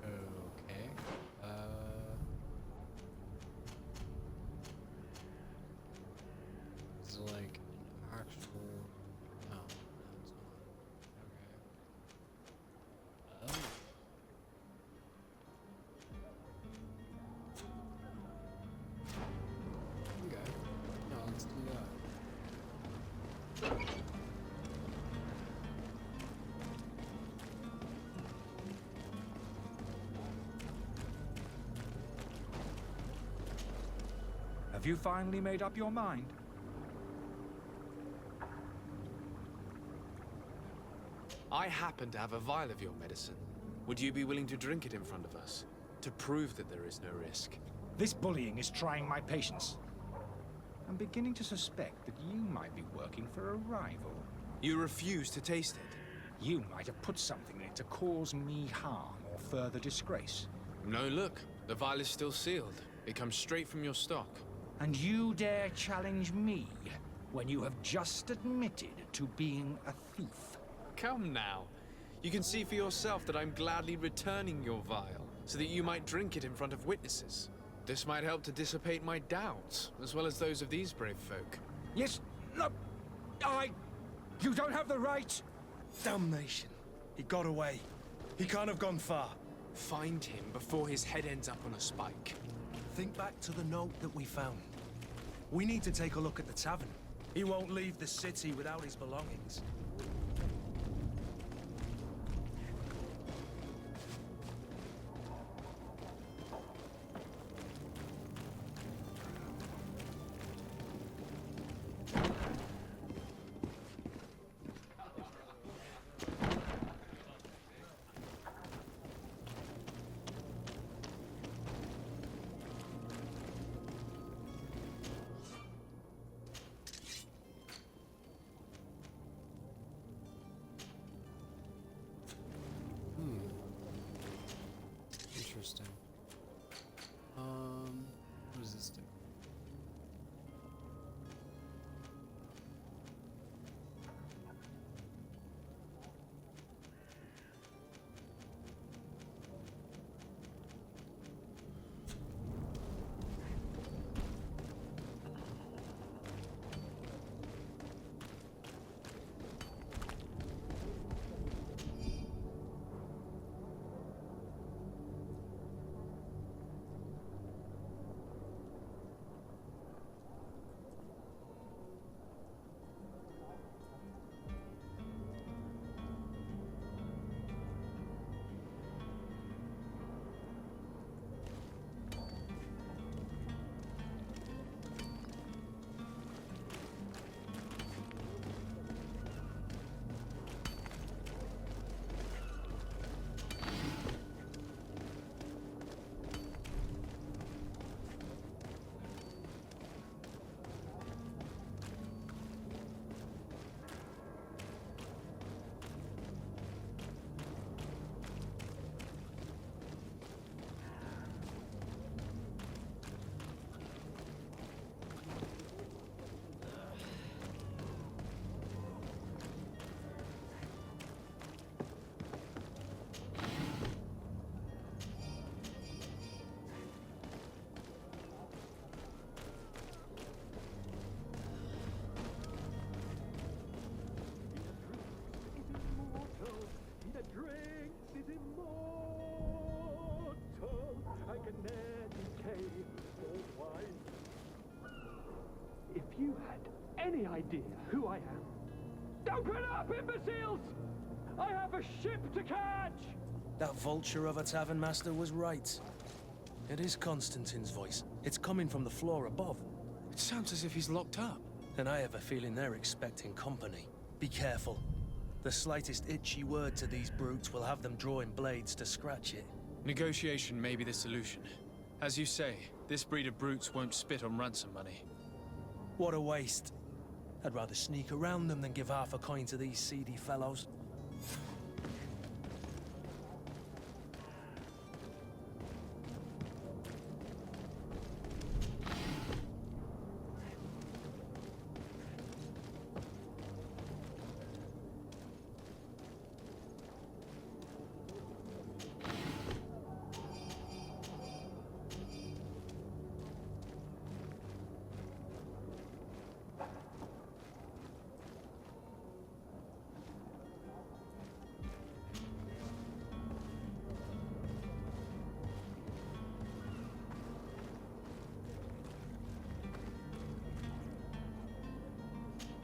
[SPEAKER 1] Okay. Is it like an actual? No, no, it's not. Okay. Oh. Okay. No, let's do that.
[SPEAKER 11] Have you finally made up your mind?
[SPEAKER 3] I happen to have a vial of your medicine. Would you be willing to drink it in front of us? To prove that there is no risk?
[SPEAKER 11] This bullying is trying my patience. I'm beginning to suspect that you might be working for a rival.
[SPEAKER 3] You refuse to taste it?
[SPEAKER 11] You might have put something in it to cause me harm or further disgrace.
[SPEAKER 3] No, look. The vial is still sealed. It comes straight from your stock.
[SPEAKER 11] And you dare challenge me when you have just admitted to being a thief?
[SPEAKER 3] Come now. You can see for yourself that I'm gladly returning your vial, so that you might drink it in front of witnesses. This might help to dissipate my doubts, as well as those of these brave folk.
[SPEAKER 11] Yes, no, You don't have the right!
[SPEAKER 7] Damnation. He got away. He can't have gone far.
[SPEAKER 3] Find him before his head ends up on a spike.
[SPEAKER 7] Think back to the note that we found. We need to take a look at the tavern. He won't leave the city without his belongings.
[SPEAKER 13] you had any idea who I am. Open up, imbeciles! I have a ship to catch!
[SPEAKER 7] That vulture of a tavern master was right. It is Constantine's voice. It's coming from the floor above.
[SPEAKER 3] It sounds as if he's locked up.
[SPEAKER 7] And I have a feeling they're expecting company. Be careful. The slightest itchy word to these brutes will have them drawing blades to scratch it.
[SPEAKER 3] Negotiation may be the solution. As you say, this breed of brutes won't spit on ransom money.
[SPEAKER 7] What a waste. I'd rather sneak around them than give half a coin to these seedy fellows.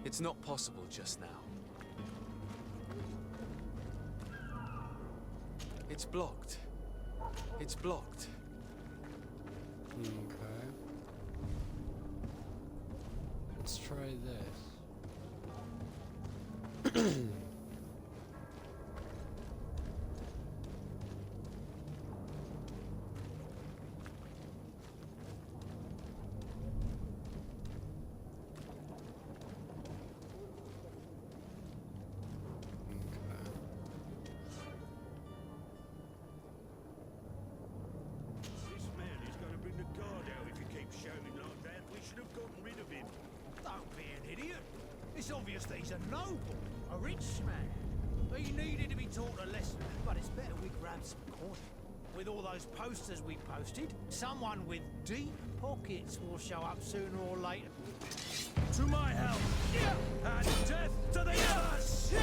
[SPEAKER 3] It's not possible just now. It's blocked. It's blocked.
[SPEAKER 1] Okay. Let's try this.
[SPEAKER 6] It's obvious that he's a noble, a rich man. He needed to be taught a lesson, but it's better we grab some coin. With all those posters we posted, someone with deep pockets will show up sooner or later. To my help! And death to the others!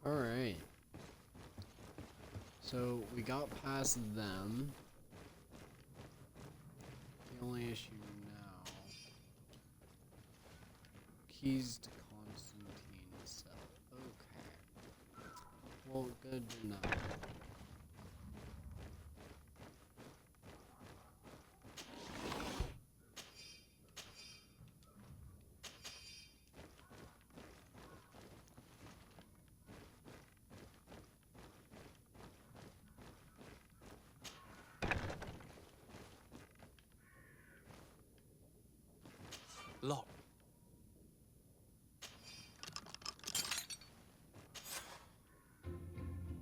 [SPEAKER 1] Alright. So we got past them. The only issue now. Keys to Constantine's cell. Okay. Well, good to know.
[SPEAKER 3] Lock.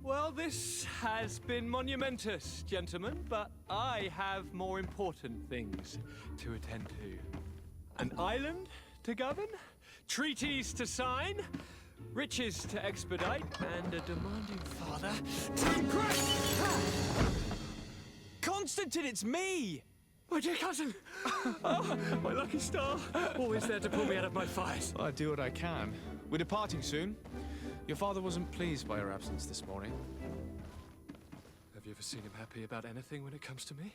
[SPEAKER 13] Well, this has been monumentous, gentlemen, but I have more important things to attend to. An island to govern, treaties to sign, riches to expedite, and a demanding father to impress. Constantine, it's me! My dear cousin! Oh, my lucky star! Always there to pull me out of my fires.
[SPEAKER 3] I do what I can. We're departing soon. Your father wasn't pleased by your absence this morning.
[SPEAKER 13] Have you ever seen him happy about anything when it comes to me?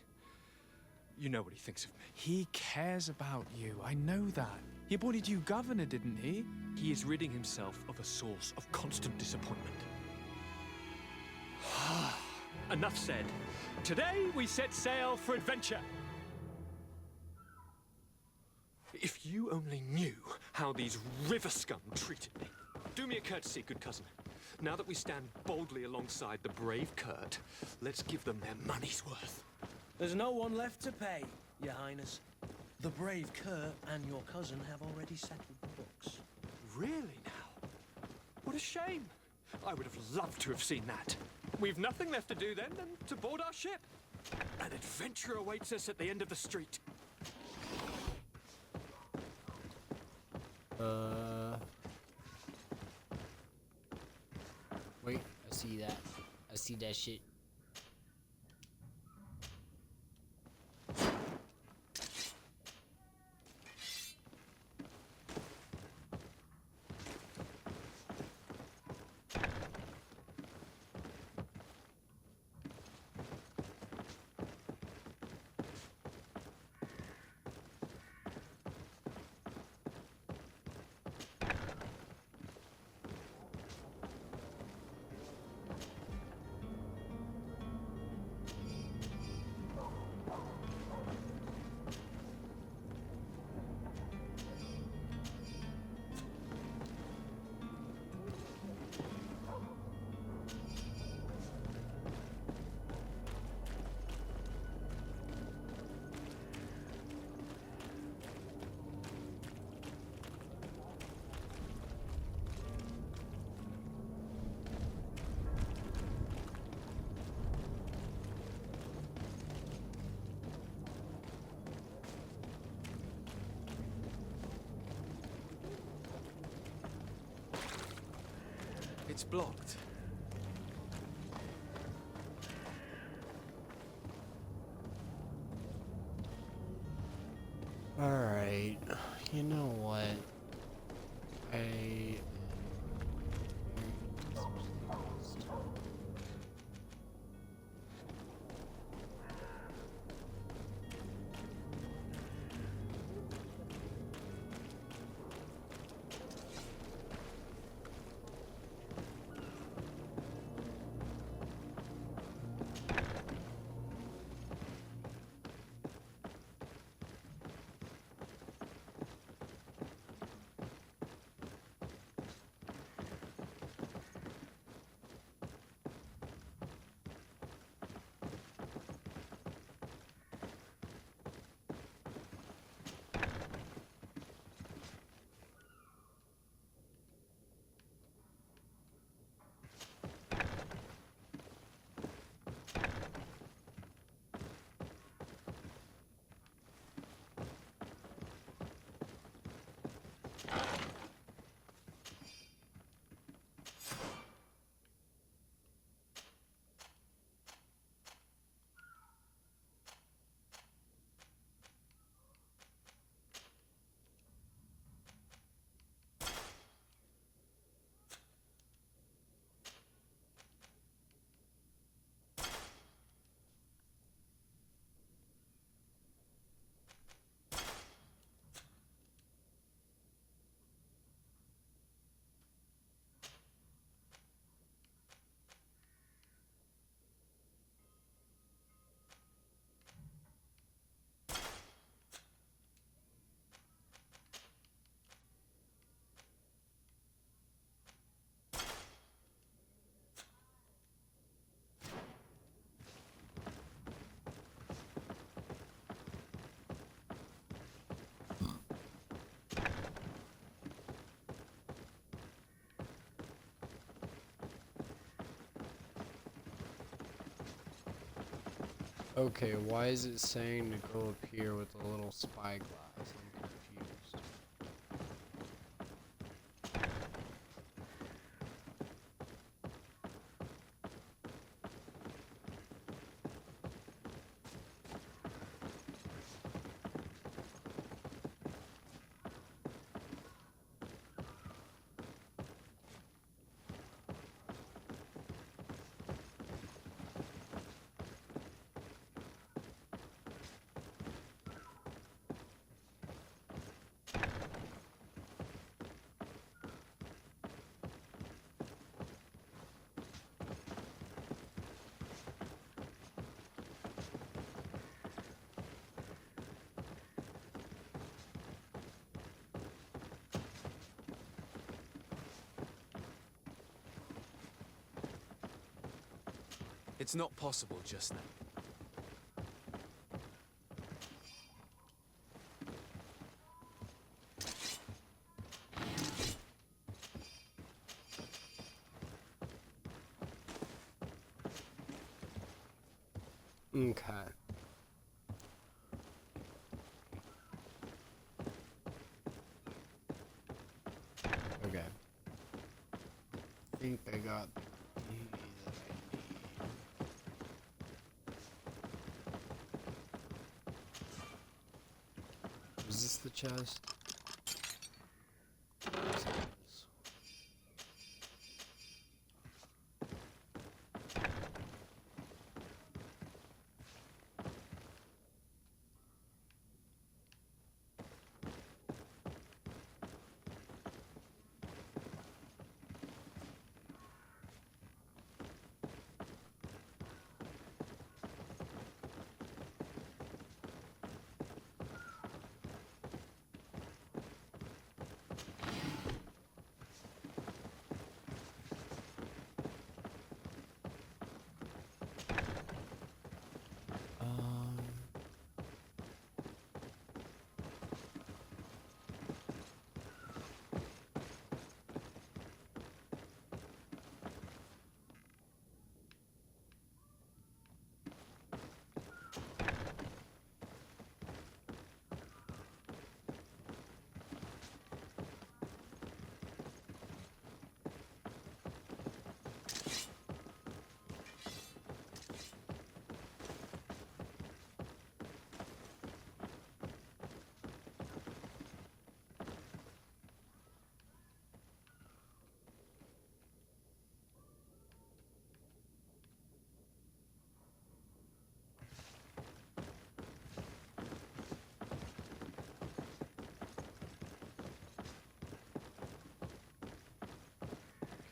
[SPEAKER 13] You know what he thinks of me.
[SPEAKER 3] He cares about you. I know that.
[SPEAKER 13] He appointed you governor, didn't he? He is ridding himself of a source of constant disappointment. Enough said. Today we set sail for adventure. If you only knew how these river scum treated me. Do me a courtesy, good cousin. Now that we stand boldly alongside the brave Kurt, let's give them their money's worth.
[SPEAKER 7] There's no one left to pay, Your Highness. The brave Kurt and your cousin have already settled the books.
[SPEAKER 13] Really now? What a shame. I would have loved to have seen that. We've nothing left to do then than to board our ship. An adventure awaits us at the end of the street.
[SPEAKER 1] Wait, I see that. I see that shit.
[SPEAKER 13] It's blocked.
[SPEAKER 1] Alright, you know what? I... Okay, why is it saying to go up here with a little spyglass? I'm confused.
[SPEAKER 3] It's not possible just now.
[SPEAKER 1] Okay. Okay. I think I got the key that I need. Was this the chest? Yes, it is.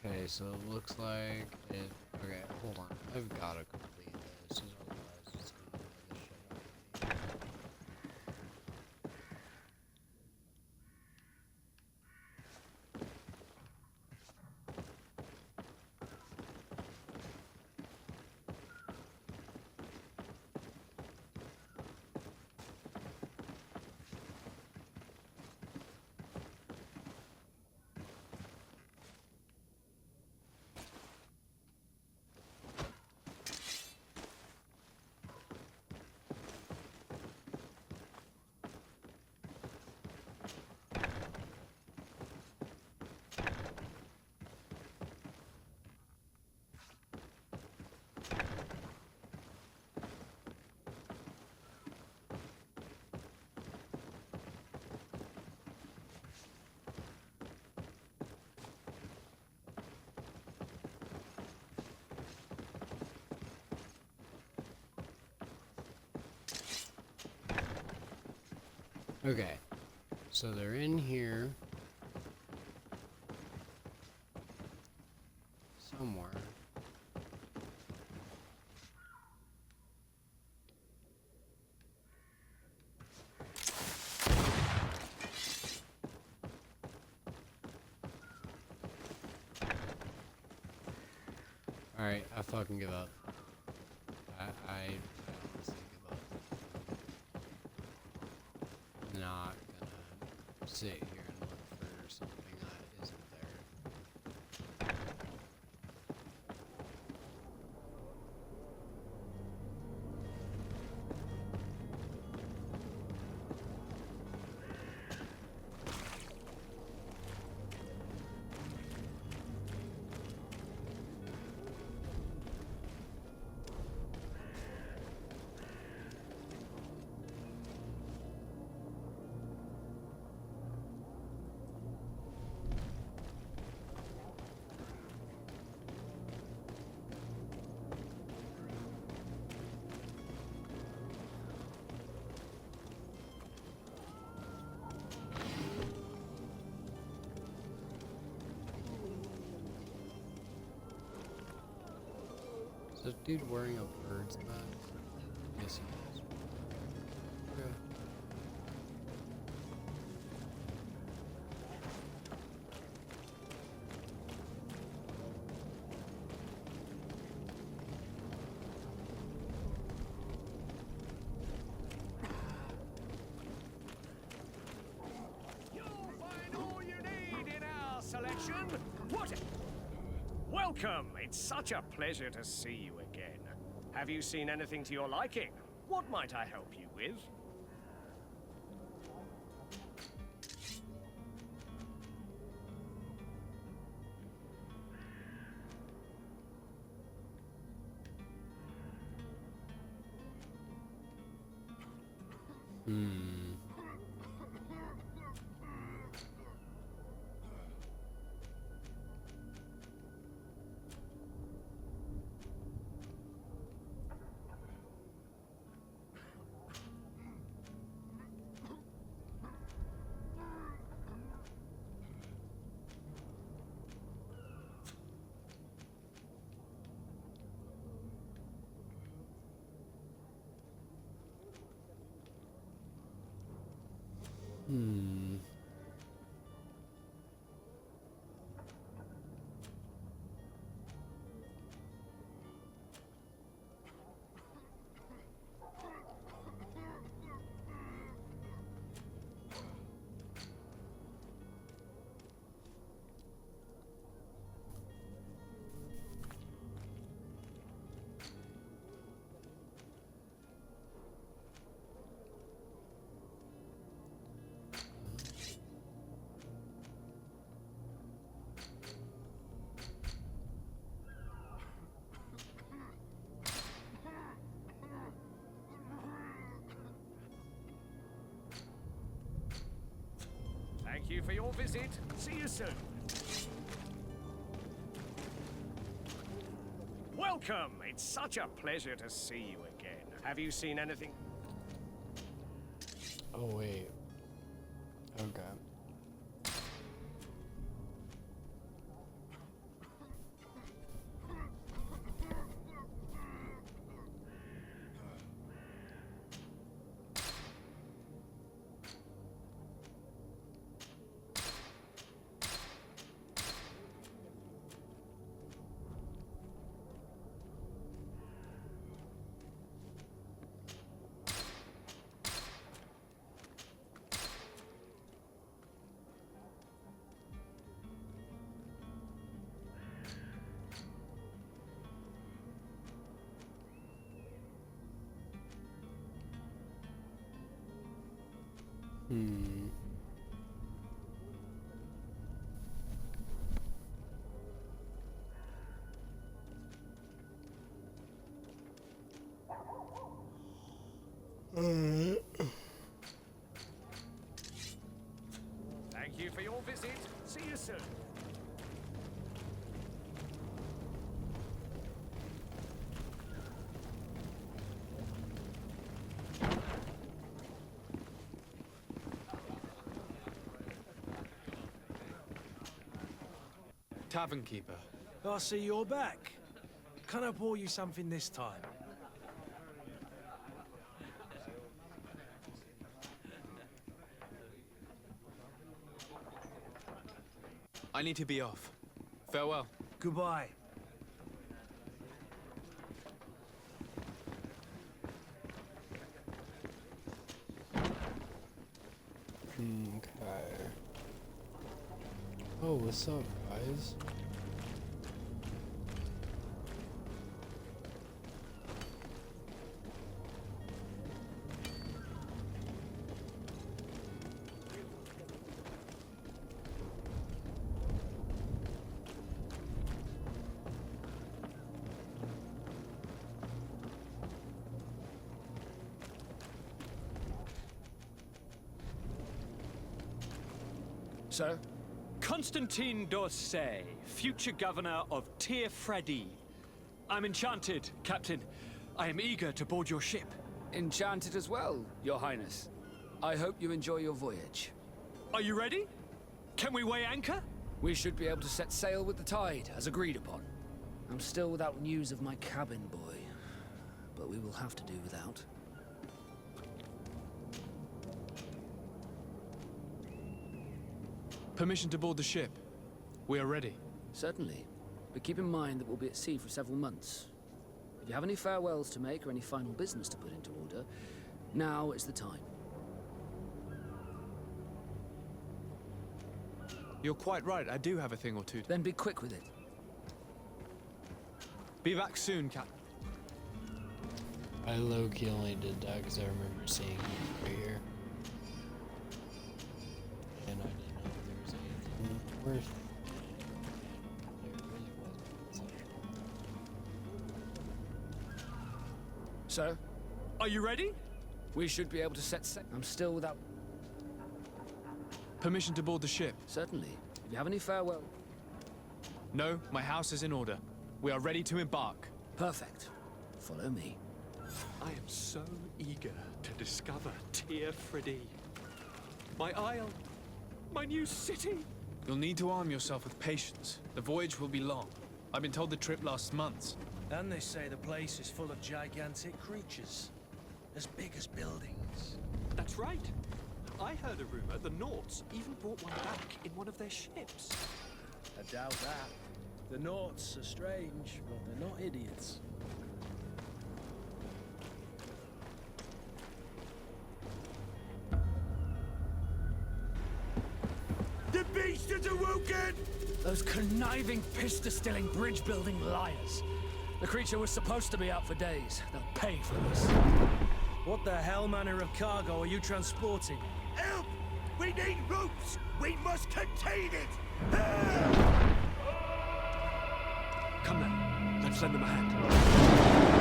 [SPEAKER 1] Okay, so it looks like it. Okay, hold on. I've got to complete this, otherwise it's gonna annoy the shit out of me. Okay, so they're in here somewhere. Alright, I fucking give up. I honestly give up. I'm not gonna sit here and look for something that isn't there. Is this dude wearing a bird's nest? Yes, he is. Okay.
[SPEAKER 14] Welcome! It's such a pleasure to see you again. Have you seen anything to your liking? What might I help you with? Thank you for your visit. See you soon. Welcome! It's such a pleasure to see you again. Have you seen anything?
[SPEAKER 1] Oh, wait. Okay.
[SPEAKER 14] Thank you for your visit. See you soon.
[SPEAKER 3] Tavern keeper.
[SPEAKER 7] I see you're back. Can I pour you something this time?
[SPEAKER 3] I need to be off. Farewell.
[SPEAKER 7] Goodbye.
[SPEAKER 1] Okay. Oh, what's up, guys?
[SPEAKER 13] Sir? Constantine d'Orsay, future governor of Tir Freddy. I'm enchanted, Captain. I am eager to board your ship.
[SPEAKER 10] Enchanted as well, Your Highness. I hope you enjoy your voyage.
[SPEAKER 13] Are you ready? Can we weigh anchor?
[SPEAKER 10] We should be able to set sail with the tide, as agreed upon. I'm still without news of my cabin boy, but we will have to do without.
[SPEAKER 3] Permission to board the ship. We are ready.
[SPEAKER 10] Certainly, but keep in mind that we'll be at sea for several months. If you have any farewells to make or any final business to put into order, now is the time.
[SPEAKER 3] You're quite right, I do have a thing or two.
[SPEAKER 10] Then be quick with it.
[SPEAKER 3] Be back soon, Cap.
[SPEAKER 1] I low-key only did that because I remember seeing it right here. And I didn't know if there was anything worth. There really wasn't.
[SPEAKER 10] So,
[SPEAKER 13] Are you ready?
[SPEAKER 10] we should be able to set sail. I'm still without...
[SPEAKER 3] Permission to board the ship?
[SPEAKER 10] Certainly. If you have any farewell...
[SPEAKER 3] No, my house is in order. We are ready to embark.
[SPEAKER 10] Perfect. Follow me.
[SPEAKER 13] I am so eager to discover Tear Freddy. My isle, my new city.
[SPEAKER 3] You'll need to arm yourself with patience. The voyage will be long. I've been told the trip lasts months.
[SPEAKER 7] And they say the place is full of gigantic creatures, as big as buildings.
[SPEAKER 13] That's right. I heard a rumor the Nauts even brought one back in one of their ships.
[SPEAKER 7] I doubt that. The Nauts are strange, but they're not idiots.
[SPEAKER 6] The beast is awoken!
[SPEAKER 10] Those conniving, pista-stilling, bridge-building liars. The creature was supposed to be out for days. They'll pay for this.
[SPEAKER 7] What the hell manner of cargo are you transporting?
[SPEAKER 6] Help! We need ropes! We must contain it!
[SPEAKER 13] Come then, let's lend them a hand.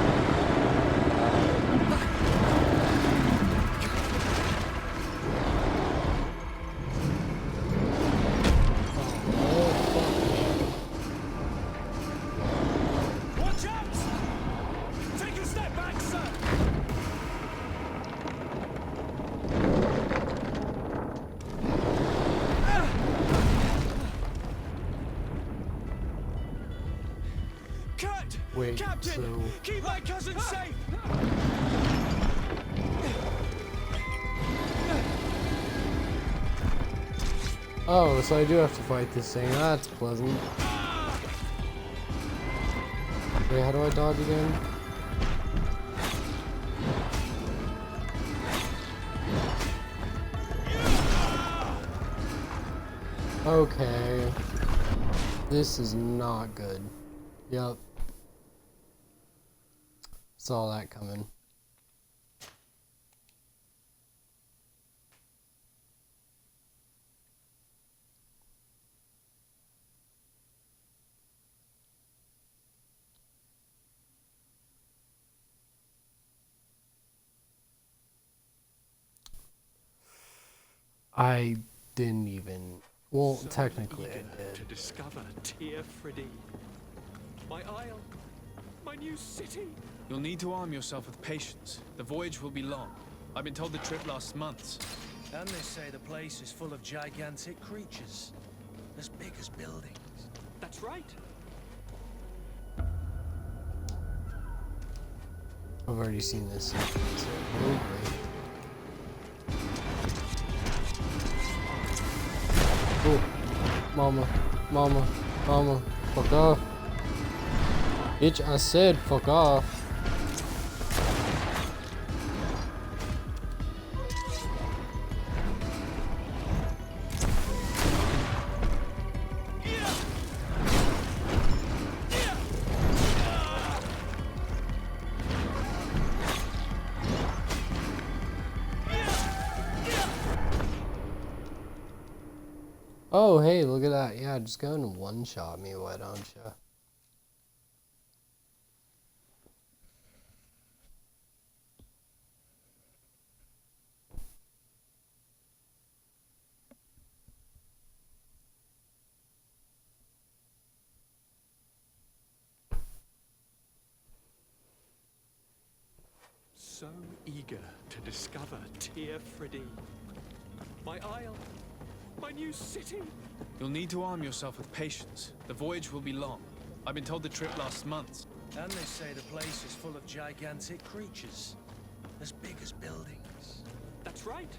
[SPEAKER 7] Watch out! Take a step back, sir!
[SPEAKER 6] Cut!
[SPEAKER 1] Wait,
[SPEAKER 6] Captain!
[SPEAKER 1] so...
[SPEAKER 6] Keep my cousin safe!
[SPEAKER 1] Oh, so I do have to fight this thing. That's pleasant. Wait, how do I dodge again? Okay. This is not good. Yep. Saw that coming. I didn't even... Well,
[SPEAKER 13] So
[SPEAKER 1] technically I
[SPEAKER 13] eager
[SPEAKER 1] did.
[SPEAKER 13] to discover Tear Freddy. My isle, my new city.
[SPEAKER 3] You'll need to arm yourself with patience. The voyage will be long. I've been told the trip lasts months.
[SPEAKER 7] And they say the place is full of gigantic creatures, as big as buildings.
[SPEAKER 13] That's right.
[SPEAKER 1] I've already seen this sequence. So oh, great. Oh, mama, mama, mama, fuck off. Bitch, I said fuck off. Oh, hey, look at that. Yeah, just go and one-shot me, why don't you?
[SPEAKER 13] So eager to discover Tear Freddy. My isle, my new city.
[SPEAKER 3] You'll need to arm yourself with patience. The voyage will be long. I've been told the trip lasts months.
[SPEAKER 7] And they say the place is full of gigantic creatures, as big as buildings.
[SPEAKER 13] That's right.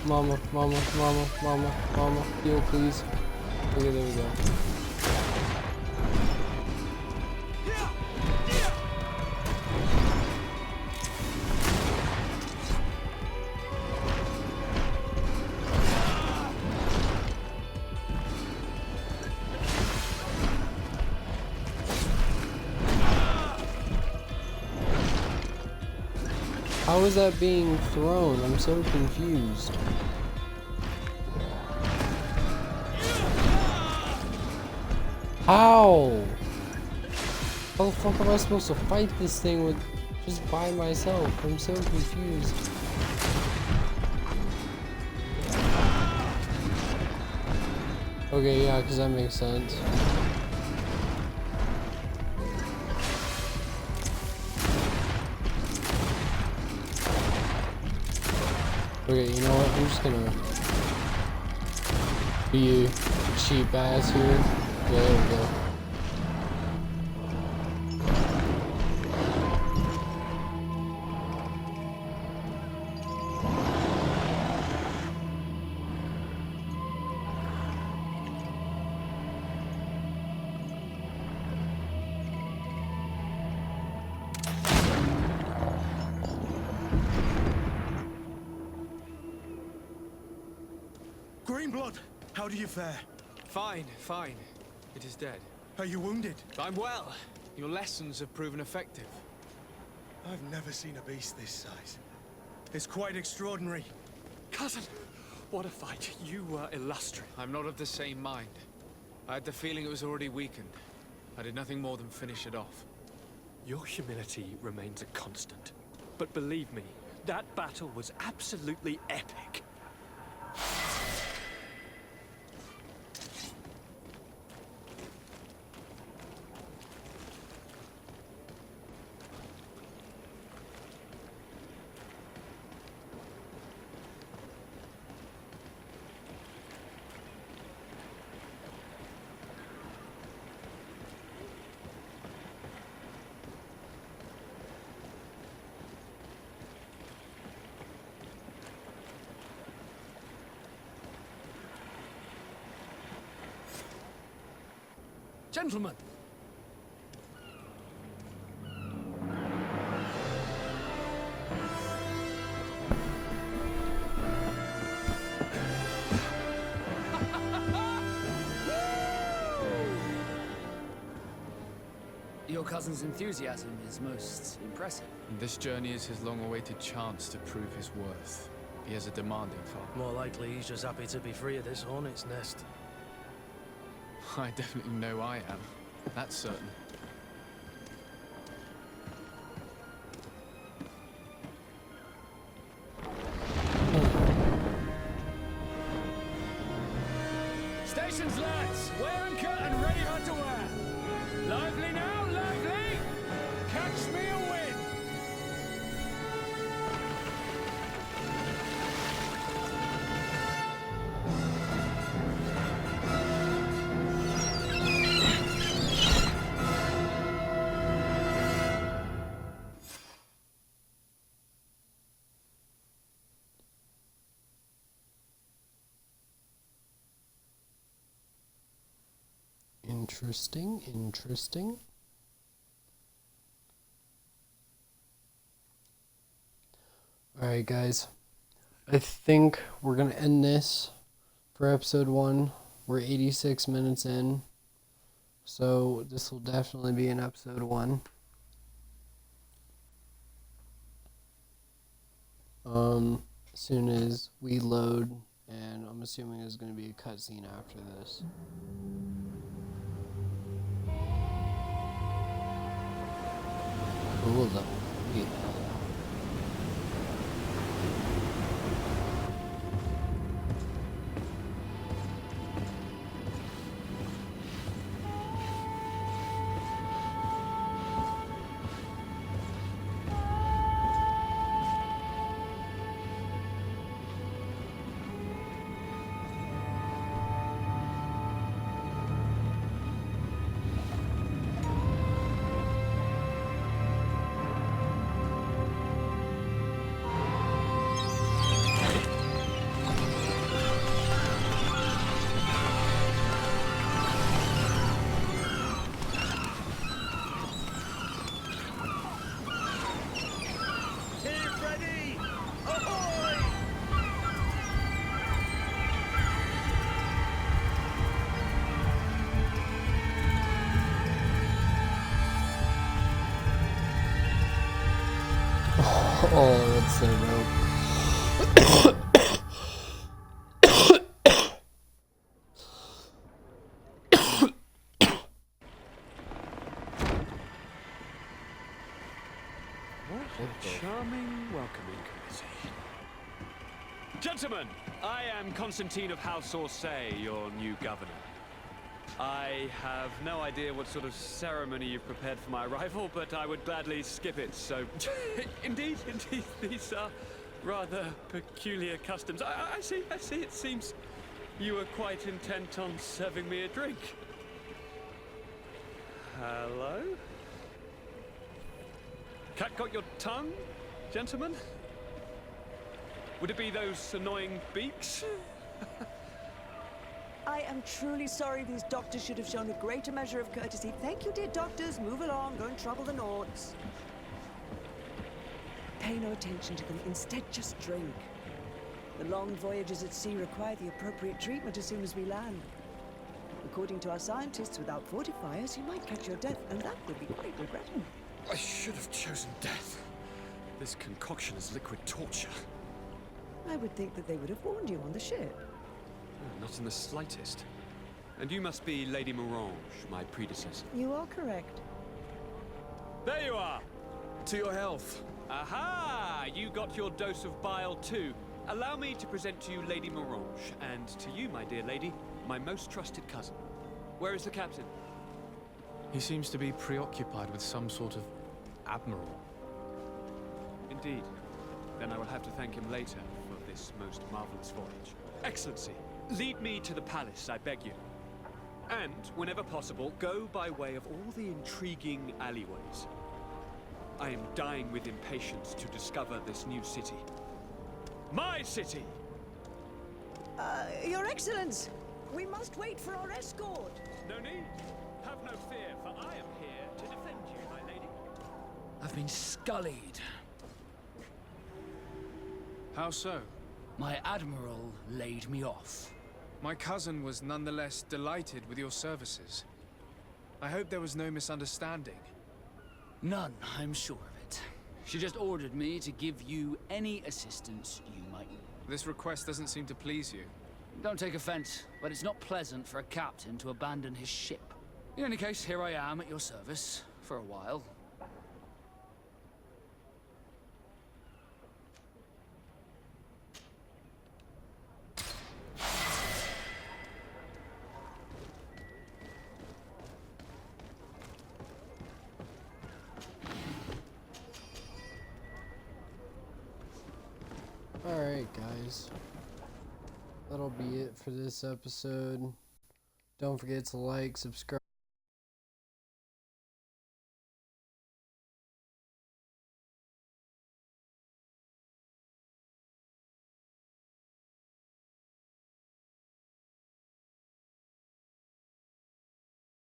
[SPEAKER 1] mama, mama, mama, mama, mama. Heal, please. Okay, there we go. How is that being thrown? I'm so confused. How? How the fuck am I supposed to fight this thing with just by myself? I'm so confused. Okay, yeah, because that makes sense. Okay, you know what? I'm just gonna be a cheap ass here. Yeah, there we go.
[SPEAKER 7] Greenblood, how do you fare?
[SPEAKER 3] Fine, fine. It is dead.
[SPEAKER 7] Are you wounded?
[SPEAKER 3] I'm well. Your lessons have proven effective.
[SPEAKER 7] I've never seen a beast this size. It's quite extraordinary.
[SPEAKER 13] Cousin, what a fight. You were illustrious.
[SPEAKER 3] I'm not of the same mind. I had the feeling it was already weakened. I did nothing more than finish it off.
[SPEAKER 13] Your humility remains a constant. But believe me, that battle was absolutely epic.
[SPEAKER 10] Gentlemen! Your cousin's enthusiasm is most impressive.
[SPEAKER 3] This journey is his long-awaited chance to prove his worth. He has a demanding father.
[SPEAKER 7] More likely he's just happy to be free of this hornet's nest.
[SPEAKER 3] I definitely know I am. That's certain.
[SPEAKER 10] Stations, lads! Wear and cut and ready for to wear! Lively now, lively! Catch me a win!
[SPEAKER 1] Interesting, interesting. Alright guys, I think we're gonna end this for episode 1. We're 86 minutes in, so this will definitely be in episode 1. As soon as we load, and I'm assuming there's gonna be a cutscene after this. Cool though. Yeah. Oh, that's so dope.
[SPEAKER 13] What a charming welcoming committee. Gentlemen, I am Constantine of House Orsay, your new governor. I have no idea what sort of ceremony you've prepared for my arrival, but I would gladly skip it, so... indeed, these are rather peculiar customs. I see, it seems you were quite intent on serving me a drink. Hello? Cat got your tongue, gentlemen? Would it be those annoying beaks?
[SPEAKER 15] I am truly sorry. These doctors should have shown a greater measure of courtesy. Thank you, dear doctors. Move along. Don't trouble the Nords. Pay no attention to them. Instead, just drink. The long voyages at sea require the appropriate treatment as soon as we land. According to our scientists, without fortifiers, you might catch your death, and that would be quite regrettable.
[SPEAKER 13] I should have chosen death. This concoction is liquid torture.
[SPEAKER 15] I would think that they would have warned you on the ship.
[SPEAKER 13] Not in the slightest. And you must be Lady Morange, my predecessor.
[SPEAKER 15] You are correct.
[SPEAKER 13] There you are! To your health. Aha! You got your dose of bile too. Allow me to present to you Lady Morange, and to you, my dear lady, my most trusted cousin. Where is the captain?
[SPEAKER 3] He seems to be preoccupied with some sort of admiral.
[SPEAKER 13] Indeed. Then I will have to thank him later for this most marvelous voyage. Excellency, lead me to the palace, I beg you. And, whenever possible, go by way of all the intriguing alleyways. I am dying with impatience to discover this new city. My city!
[SPEAKER 15] Your Excellence! We must wait for our escort!
[SPEAKER 13] No need. Have no fear, for I am here to defend you, my lady.
[SPEAKER 10] I've been scullied.
[SPEAKER 3] How so?
[SPEAKER 10] My admiral laid me off.
[SPEAKER 3] My cousin was nonetheless delighted with your services. I hope there was no misunderstanding.
[SPEAKER 10] None, I'm sure of it. She just ordered me to give you any assistance you might need.
[SPEAKER 3] This request doesn't seem to please you.
[SPEAKER 10] Don't take offense, but it's not pleasant for a captain to abandon his ship. In any case, here I am at your service, for a while.
[SPEAKER 1] Alright, guys. That'll be it for this episode. Don't forget to like, subscribe.